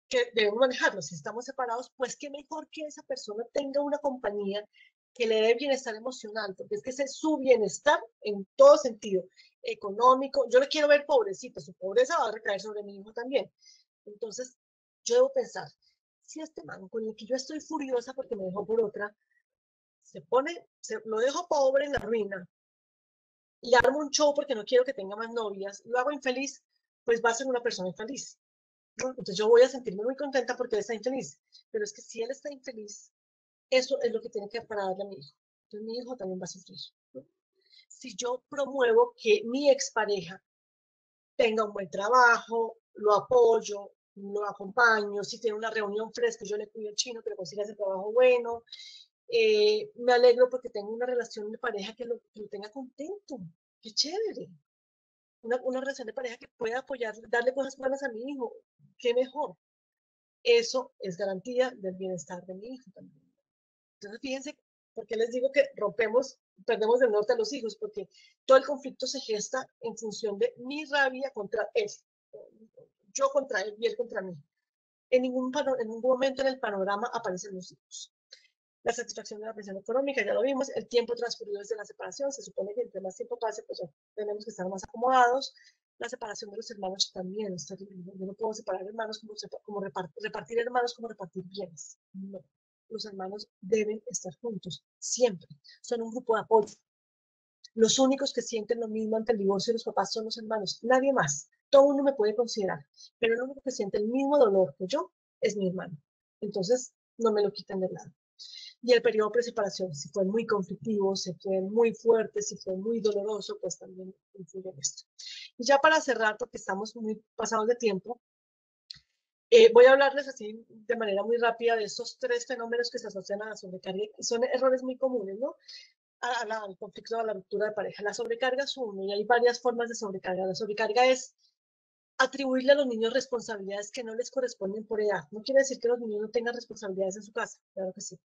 S2: que debemos manejarlo. Si estamos separados, pues qué mejor que esa persona tenga una compañía que le dé bienestar emocional, porque es que ese es su bienestar en todo sentido, económico. Yo le quiero ver pobrecito, su pobreza va a recaer sobre mi hijo también. Entonces, yo debo pensar, si este man con el que yo estoy furiosa porque me dejó por otra, lo dejo pobre en la ruina, le armo un show porque no quiero que tenga más novias, lo hago infeliz, pues va a ser una persona infeliz, ¿no? Entonces yo voy a sentirme muy contenta porque él está infeliz, pero es que si él está infeliz, eso es lo que tiene que para darle a mi hijo. Entonces mi hijo también va a sufrir, ¿no? Si yo promuevo que mi expareja tenga un buen trabajo, lo apoyo, lo acompaño, si tiene una reunión fresca, yo le cuido el chino, pero consiga ese trabajo bueno, me alegro porque tengo una relación de pareja que lo tenga contento, qué chévere. una relación de pareja que pueda apoyar, darle cosas buenas a mi hijo, qué mejor. Eso es garantía del bienestar de mi hijo también. Entonces, fíjense, ¿por qué les digo que perdemos del norte a los hijos? Porque todo el conflicto se gesta en función de mi rabia contra él, yo contra él y él contra mí. En ningún momento en el panorama aparecen los hijos. La satisfacción de la presión económica, ya lo vimos, el tiempo transcurrido desde la separación, se supone que entre más tiempo pase, pues tenemos que estar más acomodados. La separación de los hermanos también es terrible. Yo no puedo separar hermanos como repartir hermanos como repartir bienes. No. Los hermanos deben estar juntos, siempre. Son un grupo de apoyo. Los únicos que sienten lo mismo ante el divorcio de los papás son los hermanos, nadie más. Todo uno me puede considerar, pero el único que siente el mismo dolor que yo es mi hermano. Entonces, no me lo quiten de lado. Y el periodo de preseparación, si fue muy conflictivo, si fue muy fuerte, si fue muy doloroso, pues también influye en esto. Y ya para cerrar, porque estamos muy pasados de tiempo, voy a hablarles así de manera muy rápida de estos 3 fenómenos que se asocian a la sobrecarga. Son errores muy comunes, ¿no? Al conflicto, a la ruptura de pareja. La sobrecarga es uno y hay varias formas de sobrecarga. La sobrecarga es atribuirle a los niños responsabilidades que no les corresponden por edad. No quiere decir que los niños no tengan responsabilidades en su casa, claro que sí,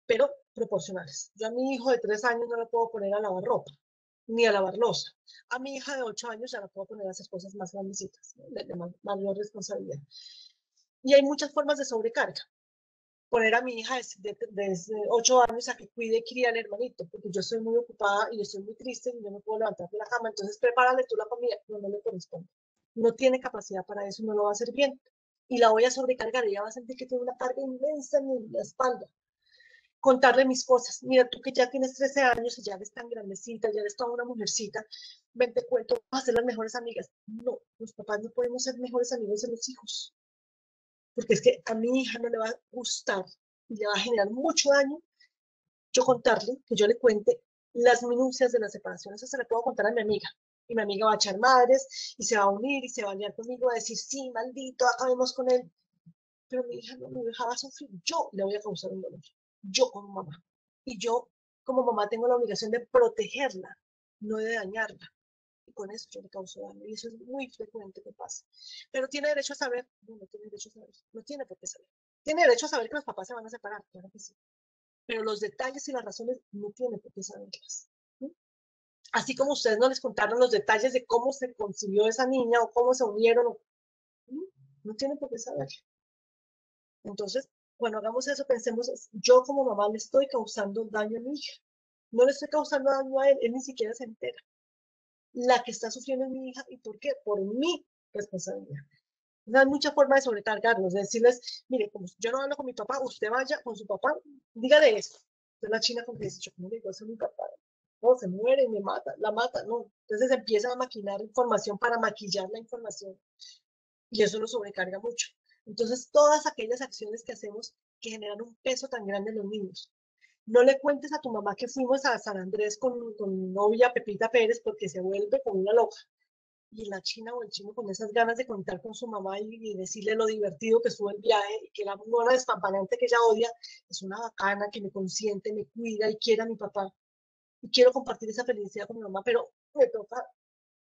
S2: pero proporcionales. Yo a mi hijo de 3 años no le puedo poner a lavar ropa, ni a lavar loza. A mi hija de 8 años ya la puedo poner a hacer cosas más grandecitas, ¿no? de mayor responsabilidad. Y hay muchas formas de sobrecarga. Poner a mi hija de 8 años a que cuide y cría al hermanito, porque yo estoy muy ocupada y estoy muy triste y yo no puedo levantar de la cama, entonces prepárale tú la comida, no le corresponde. No tiene capacidad para eso, no lo va a hacer bien. Y la voy a sobrecargar, ella va a sentir que tiene una carga inmensa en la espalda. Contarle mis cosas, mira, tú que ya tienes 13 años y ya eres tan grandecita, ya eres toda una mujercita, ven, te cuento, vas a ser las mejores amigas. No, los papás no podemos ser mejores amigos de los hijos, porque es que a mi hija no le va a gustar y le va a generar mucho daño yo contarle, que yo le cuente las minucias de la separación. Eso se le puedo contar a mi amiga. Y mi amiga va a echar madres y se va a unir y se va a aliar conmigo, va a decir, sí, maldito, acabemos con él. Pero mi hija no me dejaba sufrir. Yo le voy a causar un dolor. Yo como mamá. Y yo como mamá tengo la obligación de protegerla, no de dañarla. Y con eso yo le causo daño. Y eso es muy frecuente que pase. Pero tiene derecho a saber. No tiene derecho a saber. No tiene por qué saber. Tiene derecho a saber que los papás se van a separar. Claro que sí. Pero los detalles y las razones no tiene por qué saberlas. ¿Sí? Así como ustedes no les contaron los detalles de cómo se concibió esa niña o cómo se unieron, no tienen por qué saberlo. Entonces, cuando hagamos eso, pensemos, yo como mamá le estoy causando daño a mi hija. No le estoy causando daño a él ni siquiera se entera. La que está sufriendo es mi hija, ¿y por qué? Por mi responsabilidad. No hay mucha forma de sobrecargarlos, de decirles, mire, como yo no hablo con mi papá, usted vaya con su papá, dígale eso. Entonces la china con que dice, yo no digo eso a mi papá, no, se muere y me mata, la mata, no. Entonces empiezan a maquinar información para maquillar la información y eso lo sobrecarga mucho. Entonces todas aquellas acciones que hacemos que generan un peso tan grande en los niños. No le cuentes a tu mamá que fuimos a San Andrés con novia Pepita Pérez porque se vuelve con una loca. Y la china o el chino con esas ganas de contar con su mamá y decirle lo divertido que estuvo el viaje y que la mona despampanante que ella odia es una bacana que me consiente, me cuida y quiere a mi papá. Y quiero compartir esa felicidad con mi mamá, pero me toca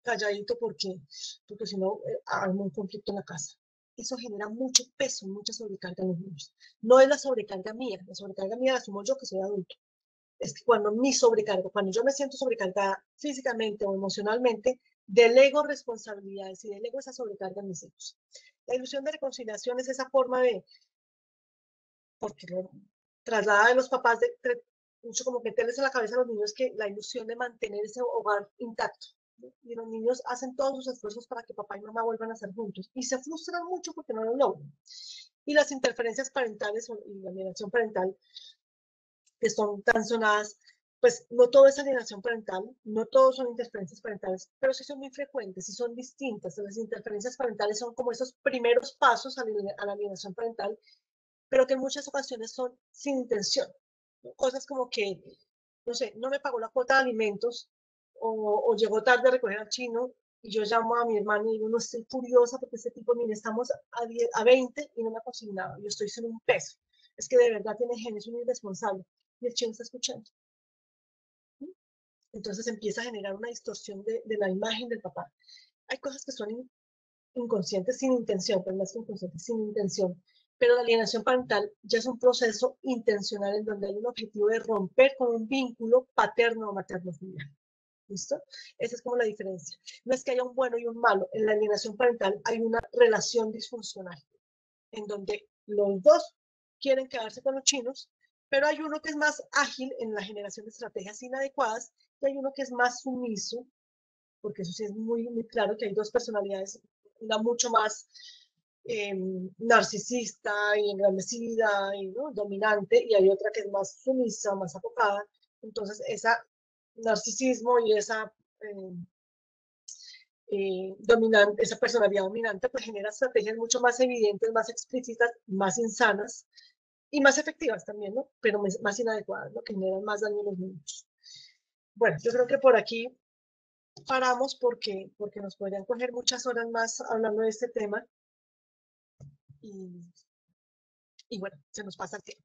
S2: calladito porque si no armo un conflicto en la casa. Eso genera mucho peso, mucha sobrecarga en los niños. No es la sobrecarga mía la asumo yo que soy adulto. Es que cuando cuando yo me siento sobrecargada físicamente o emocionalmente, delego responsabilidades y delego esa sobrecarga en mis hijos. La ilusión de reconciliación es esa forma de, porque lo traslada de los papás mucho como meterles en la cabeza a los niños que la ilusión de mantener ese hogar intacto. ¿No? Y los niños hacen todos sus esfuerzos para que papá y mamá vuelvan a ser juntos y se frustran mucho porque no lo logran. Y las interferencias parentales y la alienación parental que son tan sonadas, pues no todo es alienación parental, no todos son interferencias parentales, pero sí son muy frecuentes y son distintas. Las interferencias parentales son como esos primeros pasos a la alienación parental, pero que en muchas ocasiones son sin intención. ¿No? Cosas como que, no sé, no me pagó la cuota de alimentos o llegó tarde a recoger al chino y yo llamo a mi hermano y digo, no, estoy furiosa porque este tipo, mire, estamos a 20 y no me ha consignado, yo estoy sin un peso. Es que de verdad tiene genes, es un irresponsable. Y el chino está escuchando. Entonces empieza a generar una distorsión de la imagen del papá. hay cosas que son inconscientes sin intención, pero más que inconscientes sin intención. Pero la alienación parental ya es un proceso intencional en donde hay un objetivo de romper con un vínculo paterno o materno filial. ¿Listo? Esa es como la diferencia. No es que haya un bueno y un malo. En la alienación parental hay una relación disfuncional en donde los dos quieren quedarse con los chinos, pero hay uno que es más ágil en la generación de estrategias inadecuadas y hay uno que es más sumiso, porque eso sí es muy, muy claro que hay dos personalidades, una mucho más narcisista y engrandecida y ¿no? dominante, y hay otra que es más sumisa, más apocada. Entonces, ese narcisismo y esa dominante, esa personalidad dominante, pues genera estrategias mucho más evidentes, más explícitas, más insanas y más efectivas también, ¿no? Pero más inadecuadas, ¿no? Que generan más daño a los niños. Bueno, yo creo que por aquí paramos porque nos podrían coger muchas horas más hablando de este tema y bueno, se nos pasa el tiempo.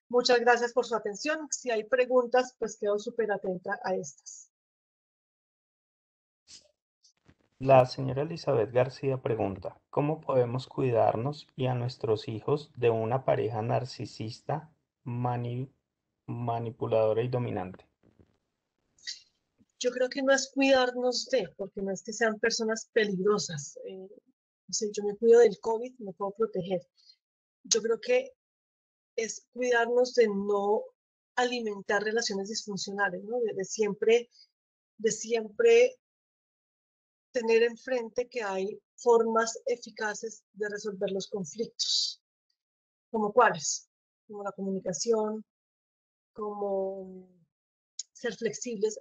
S2: Muchas gracias por su atención. Si hay preguntas, pues quedo súper atenta a estas.
S3: La señora Elizabeth García pregunta, ¿cómo podemos cuidarnos y a nuestros hijos de una pareja narcisista, manipuladora y dominante?
S2: Yo creo que no es cuidarnos de, porque no es que sean personas peligrosas. No sé, yo me cuido del COVID, me puedo proteger. Yo creo que es cuidarnos de no alimentar relaciones disfuncionales, ¿no? De siempre tener enfrente que hay formas eficaces de resolver los conflictos. ¿Como cuáles? Como la comunicación, como ser flexibles.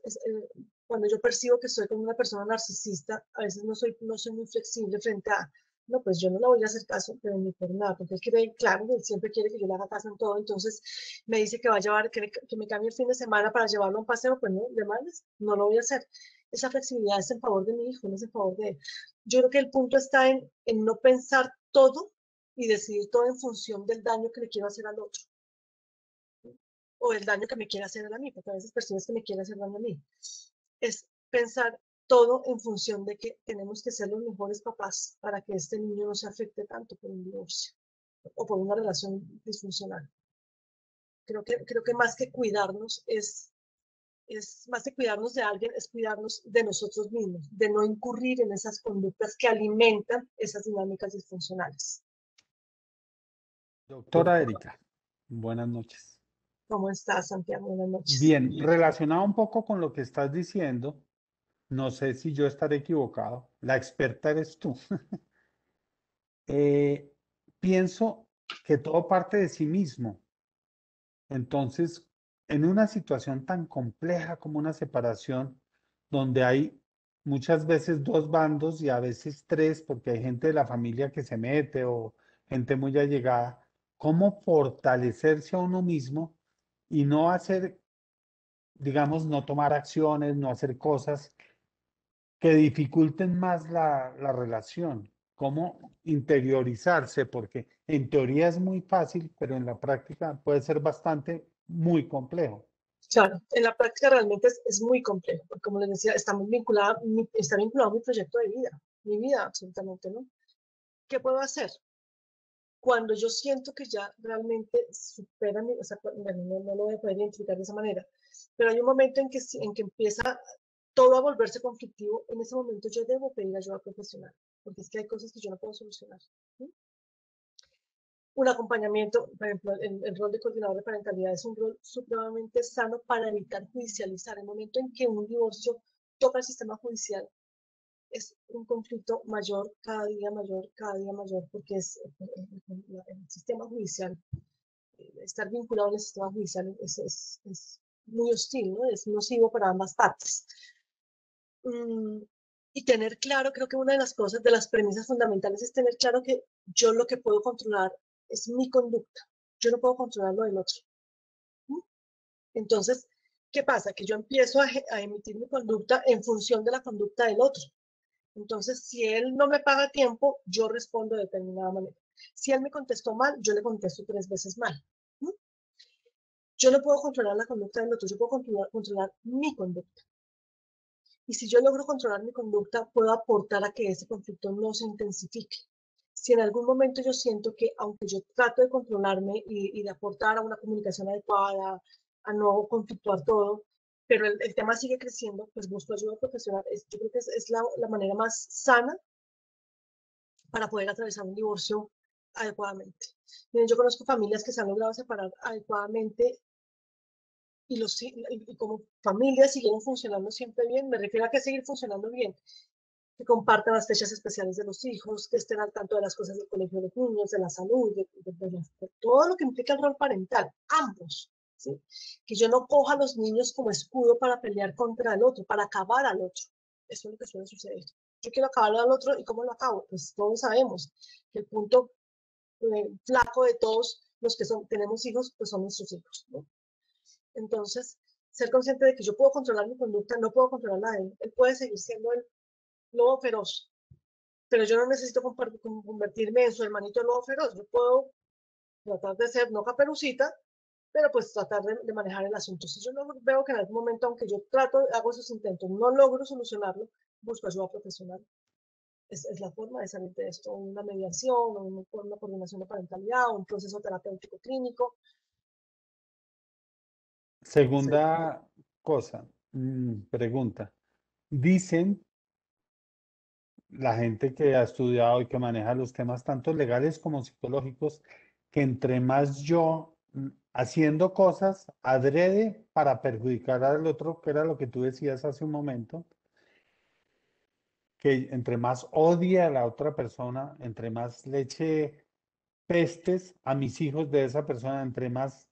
S2: Cuando yo percibo que estoy con una persona narcisista, a veces no soy muy flexible frente a, no, pues yo no le voy a hacer caso, pero ni por nada, porque él quiere, claro, él siempre quiere que yo le haga caso en todo, entonces me dice que va a llevar, que me cambie el fin de semana para llevarlo a un paseo, pues no, de malas, no lo voy a hacer. Esa flexibilidad es en favor de mi hijo, no es en favor de él. Yo creo que el punto está en no pensar todo y decidir todo en función del daño que le quiero hacer al otro o el daño que me quiere hacer a mí, porque a veces personas que me quieren hacer daño a mí. Es pensar todo en función de que tenemos que ser los mejores papás para que este niño no se afecte tanto por un divorcio o por una relación disfuncional. Creo que más que cuidarnos es más que cuidarnos de alguien, es cuidarnos de nosotros mismos, de no incurrir en esas conductas que alimentan esas dinámicas disfuncionales.
S1: Doctora Erika, buenas noches.
S2: ¿Cómo estás, Santiago? Buenas noches.
S1: Bien, relacionado un poco con lo que estás diciendo, no sé si yo estaré equivocado, la experta eres tú. Eh, pienso que todo parte de sí mismo. Entonces, en una situación tan compleja como una separación, donde hay muchas veces dos bandos y a veces tres, porque hay gente de la familia que se mete o gente muy allegada, ¿cómo fortalecerse a uno mismo y no hacer, digamos, no tomar acciones, no hacer cosas que dificulten más la relación? ¿Cómo interiorizarse? Porque en teoría es muy fácil, pero en la práctica puede ser bastante, muy complejo.
S2: Claro, en la práctica realmente es muy complejo, porque como les decía, está vinculado a mi proyecto de vida, mi vida absolutamente, ¿no? ¿Qué puedo hacer? Cuando yo siento que ya realmente supera mi, o sea, bueno, no lo voy a poder identificar de esa manera, pero hay un momento en que empieza todo a volverse conflictivo, en ese momento yo debo pedir ayuda profesional, porque es que hay cosas que yo no puedo solucionar. ¿Sí? Un acompañamiento, por ejemplo, el rol de coordinador de parentalidad es un rol supremamente sano para evitar judicializar. El momento en que un divorcio toca el sistema judicial, es un conflicto mayor, cada día mayor, porque es el sistema judicial, estar vinculado en el sistema judicial es muy hostil, ¿no? Es nocivo para ambas partes. Y tener claro, creo que una de las cosas, de las premisas fundamentales es tener claro que yo lo que puedo controlar es mi conducta. Yo no puedo controlar lo del otro. Entonces, ¿qué pasa? Que yo empiezo a emitir mi conducta en función de la conducta del otro. Entonces, si él no me paga a tiempo, yo respondo de determinada manera. Si él me contestó mal, yo le contesto 3 veces mal. Yo no puedo controlar la conducta del otro, yo puedo controlar mi conducta. Y si yo logro controlar mi conducta, puedo aportar a que ese conflicto no se intensifique. Si en algún momento yo siento que, aunque yo trato de controlarme y de aportar a una comunicación adecuada, a no conflictuar todo, pero el tema sigue creciendo, pues busco ayuda profesional. Yo creo que es la manera más sana para poder atravesar un divorcio adecuadamente. Miren, yo conozco familias que se han logrado separar adecuadamente y como familias siguieron funcionando siempre bien. Me refiero a que seguir funcionando bien, que compartan las fechas especiales de los hijos, que estén al tanto de las cosas del colegio de los niños, de la salud, de todo lo que implica el rol parental, ambos. ¿Sí? Que yo no coja a los niños como escudo para pelear contra el otro, para acabar al otro. Eso es lo que suele suceder. Yo quiero acabar al otro, ¿y cómo lo acabo? Pues todos sabemos que el punto flaco de todos los que tenemos hijos, pues son nuestros hijos, ¿no? Entonces, ser consciente de que yo puedo controlar mi conducta, no puedo controlar la de él. Él puede seguir siendo el lobo feroz, pero yo no necesito convertirme en su hermanito lobo feroz. Yo puedo tratar de ser no caperucita, pero pues tratar de manejar el asunto. Si yo no veo que en algún momento, aunque yo hago esos intentos, no logro solucionarlo, busco ayuda profesional. Es la forma de salir de esto, una mediación, una coordinación de parentalidad, un proceso terapéutico clínico. Sí.
S1: Segunda cosa, pregunta. Dicen la gente que ha estudiado y que maneja los temas tanto legales como psicológicos, que entre más yo haciendo cosas adrede para perjudicar al otro, que era lo que tú decías hace un momento, que entre más odie a la otra persona, entre más le eche pestes a mis hijos de esa persona, entre más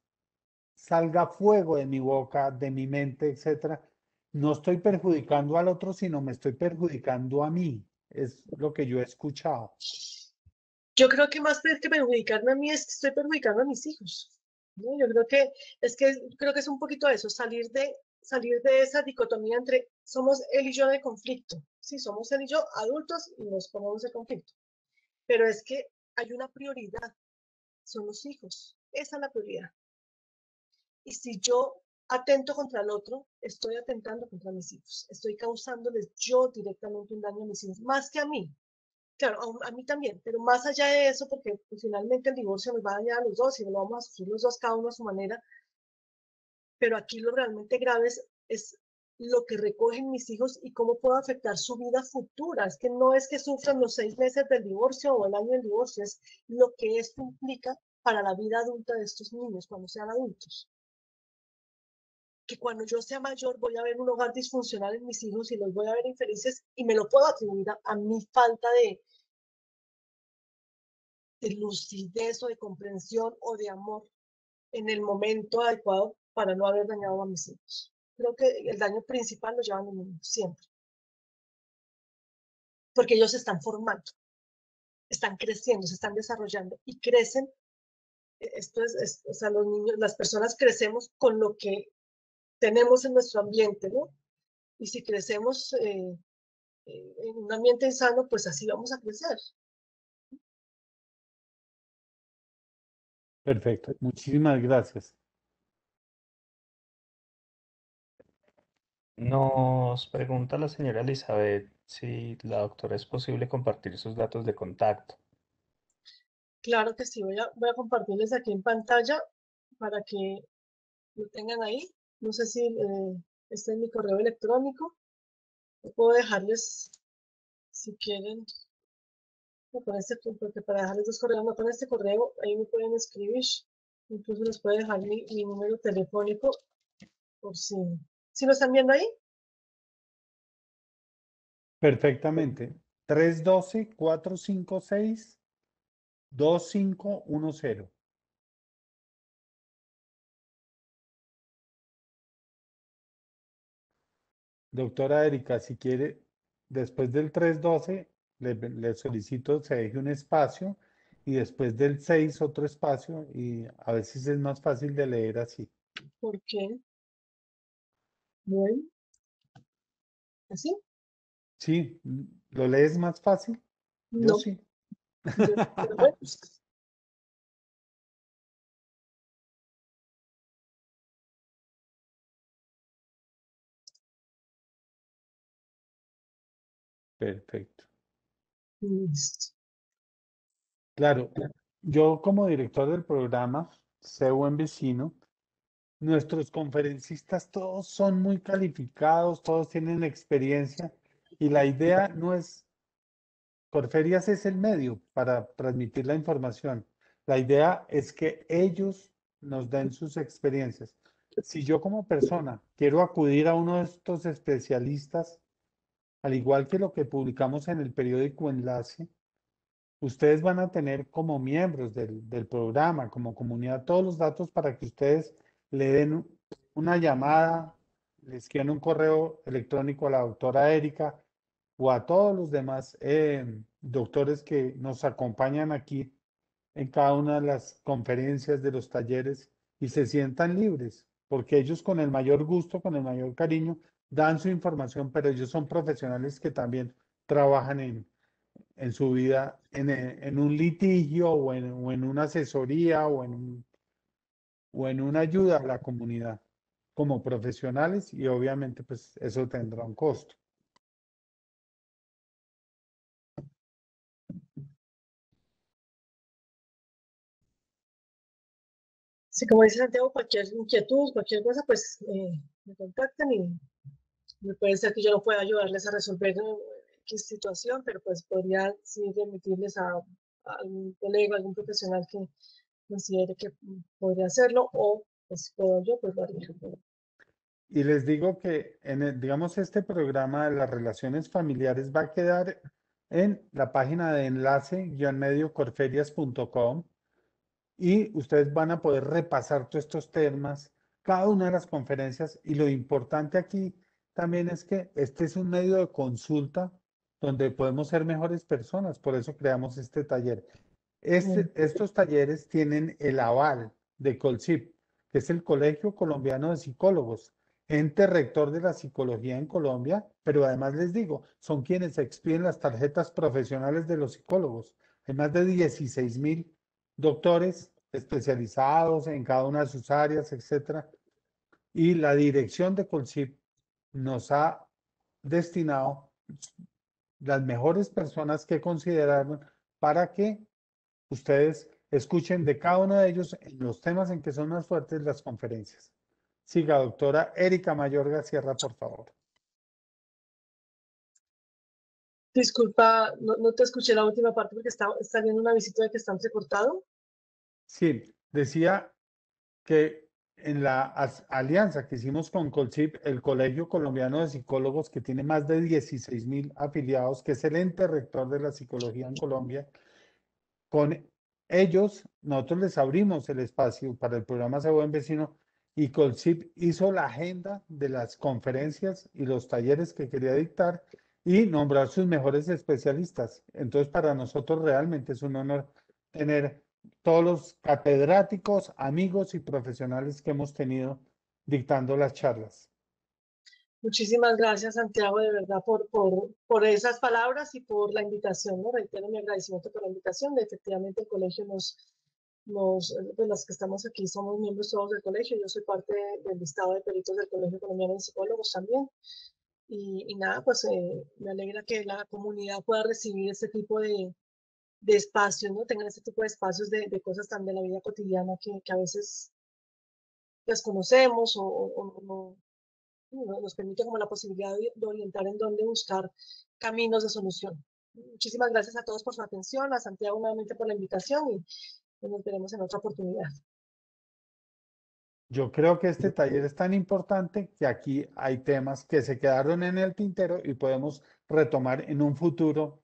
S1: salga fuego de mi boca, de mi mente, etcétera, no estoy perjudicando al otro, sino me estoy perjudicando a mí. Es lo que yo he escuchado.
S2: Yo creo que más que perjudicarme a mí es que estoy perjudicando a mis hijos, ¿no? Yo creo que es un poquito eso, salir de esa dicotomía entre somos él y yo de conflicto. Sí, somos él y yo adultos y nos ponemos en conflicto. Pero es que hay una prioridad, son los hijos. Esa es la prioridad. Y si yo atento contra el otro, estoy atentando contra mis hijos. Estoy causándoles yo directamente un daño a mis hijos, más que a mí. Claro, a mí también, pero más allá de eso, porque pues, finalmente el divorcio nos va a dañar a los dos y lo vamos a sufrir los dos cada uno a su manera, pero aquí lo realmente grave es lo que recogen mis hijos y cómo puedo afectar su vida futura. Es que no es que sufran los 6 meses del divorcio o el año del divorcio, es lo que esto implica para la vida adulta de estos niños cuando sean adultos. Que cuando yo sea mayor voy a ver un hogar disfuncional en mis hijos y los voy a ver infelices y me lo puedo atribuir a mi falta de lucidez o de comprensión o de amor en el momento adecuado para no haber dañado a mis hijos. Creo que el daño principal lo llevan los niños, siempre, porque ellos se están formando, están creciendo, se están desarrollando y crecen. O sea, los niños, las personas crecemos con lo que tenemos en nuestro ambiente, ¿no? Y si crecemos en un ambiente insano, pues así vamos a crecer.
S1: Perfecto. Muchísimas gracias.
S3: Nos pregunta la señora Elizabeth si la doctora es posible compartir sus datos de contacto.
S2: Claro que sí, voy a compartirles aquí en pantalla para que lo tengan ahí. No sé si este es mi correo electrónico. Puedo dejarles, si quieren, porque para dejarles dos correos, no con este correo, ahí me pueden escribir. Incluso les puedo dejar mi número telefónico por si lo están viendo ahí.
S1: Perfectamente. 312-456-2510. Doctora Erika, si quiere, después del 312, le solicito se deje un espacio y después del 6 otro espacio y a veces es más fácil de leer así.
S2: ¿Por qué? Bueno, así.
S1: Sí, ¿lo lees más fácil? Yo
S2: No,
S1: sí.
S2: pero bueno.
S1: Perfecto.
S2: Listo.
S1: Claro, yo como director del programa, Sé Buen Vecino, nuestros conferencistas todos son muy calificados, todos tienen experiencia y la idea no es, Corferias es el medio para transmitir la información. La idea es que ellos nos den sus experiencias. Si yo como persona quiero acudir a uno de estos especialistas, al igual que lo que publicamos en el periódico Enlace, ustedes van a tener como miembros del programa, como comunidad, todos los datos para que ustedes le den una llamada, le escriban un correo electrónico a la doctora Erika o a todos los demás doctores que nos acompañan aquí en cada una de las conferencias de los talleres y se sientan libres, porque ellos con el mayor gusto, con el mayor cariño, dan su información, pero ellos son profesionales que también trabajan en su vida en un litigio o en una asesoría o en una ayuda a la comunidad como profesionales y obviamente pues eso tendrá un costo.
S2: Sí, como dice Santiago, cualquier inquietud, cualquier cosa, pues me contactan y puede ser que yo no pueda ayudarles a resolver qué situación, pero pues podría sí remitirles a algún colega, algún profesional que considere que podría hacerlo o pues puedo yo, pues lo haría.
S1: Y les digo que digamos, este programa de las relaciones familiares va a quedar en la página de enlace-mediocorferias.com y ustedes van a poder repasar todos estos temas, cada una de las conferencias. Y lo importante aquí también es que este es un medio de consulta donde podemos ser mejores personas. Por eso creamos este taller. Estos talleres tienen el aval de Colsip, que es el Colegio Colombiano de Psicólogos, ente rector de la psicología en Colombia, pero además les digo, son quienes expiden las tarjetas profesionales de los psicólogos. Hay más de 16.000 doctores especializados en cada una de sus áreas, etcétera. Y la dirección de Colsip nos ha destinado las mejores personas que consideraron para que ustedes escuchen de cada uno de ellos en los temas en que son más fuertes las conferencias. Siga, doctora Erika Mayorga Sierra, por favor.
S2: Disculpa, no te escuché la última parte porque está viendo una visita de que está entrecortado.
S1: Sí, decía que en la alianza que hicimos con Colsip, el Colegio Colombiano de Psicólogos, que tiene más de 16.000 afiliados, que es el ente rector de la psicología en Colombia, con ellos nosotros les abrimos el espacio para el programa Sé Buen Vecino y Colsip hizo la agenda de las conferencias y los talleres que quería dictar y nombrar sus mejores especialistas. Entonces, para nosotros realmente es un honor tener todos los catedráticos, amigos y profesionales que hemos tenido dictando las charlas.
S2: Muchísimas gracias, Santiago, de verdad, por esas palabras y por la invitación, ¿no? Reitero mi agradecimiento por la invitación. Efectivamente, el colegio pues las que estamos aquí somos miembros todos del colegio. Yo soy parte del listado de peritos del Colegio Colombiano de Psicólogos también. Y nada, pues me alegra que la comunidad pueda recibir este tipo de espacios, ¿no? Tengan este tipo de espacios de cosas tan de la vida cotidiana que a veces desconocemos o no nos permite como la posibilidad de orientar en dónde buscar caminos de solución. Muchísimas gracias a todos por su atención, a Santiago nuevamente por la invitación y nos veremos en otra oportunidad.
S1: Yo creo que este taller es tan importante que aquí hay temas que se quedaron en el tintero y podemos retomar en un futuro,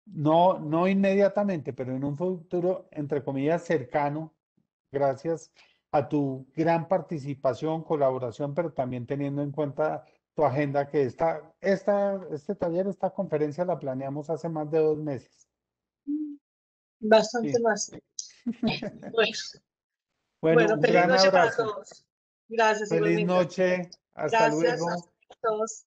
S1: no inmediatamente, pero en un futuro, entre comillas, cercano, gracias a tu gran participación, colaboración, pero también teniendo en cuenta tu agenda, que este taller, esta conferencia la planeamos hace más de 2 meses.
S2: Bastante
S1: Sí.
S2: más. Bueno,
S1: Bueno, un
S2: feliz
S1: gran
S2: noche para
S1: abrazo.
S2: todos. Gracias
S1: Feliz
S2: igualmente.
S1: noche. Hasta
S2: Gracias
S1: luego.
S2: a todos.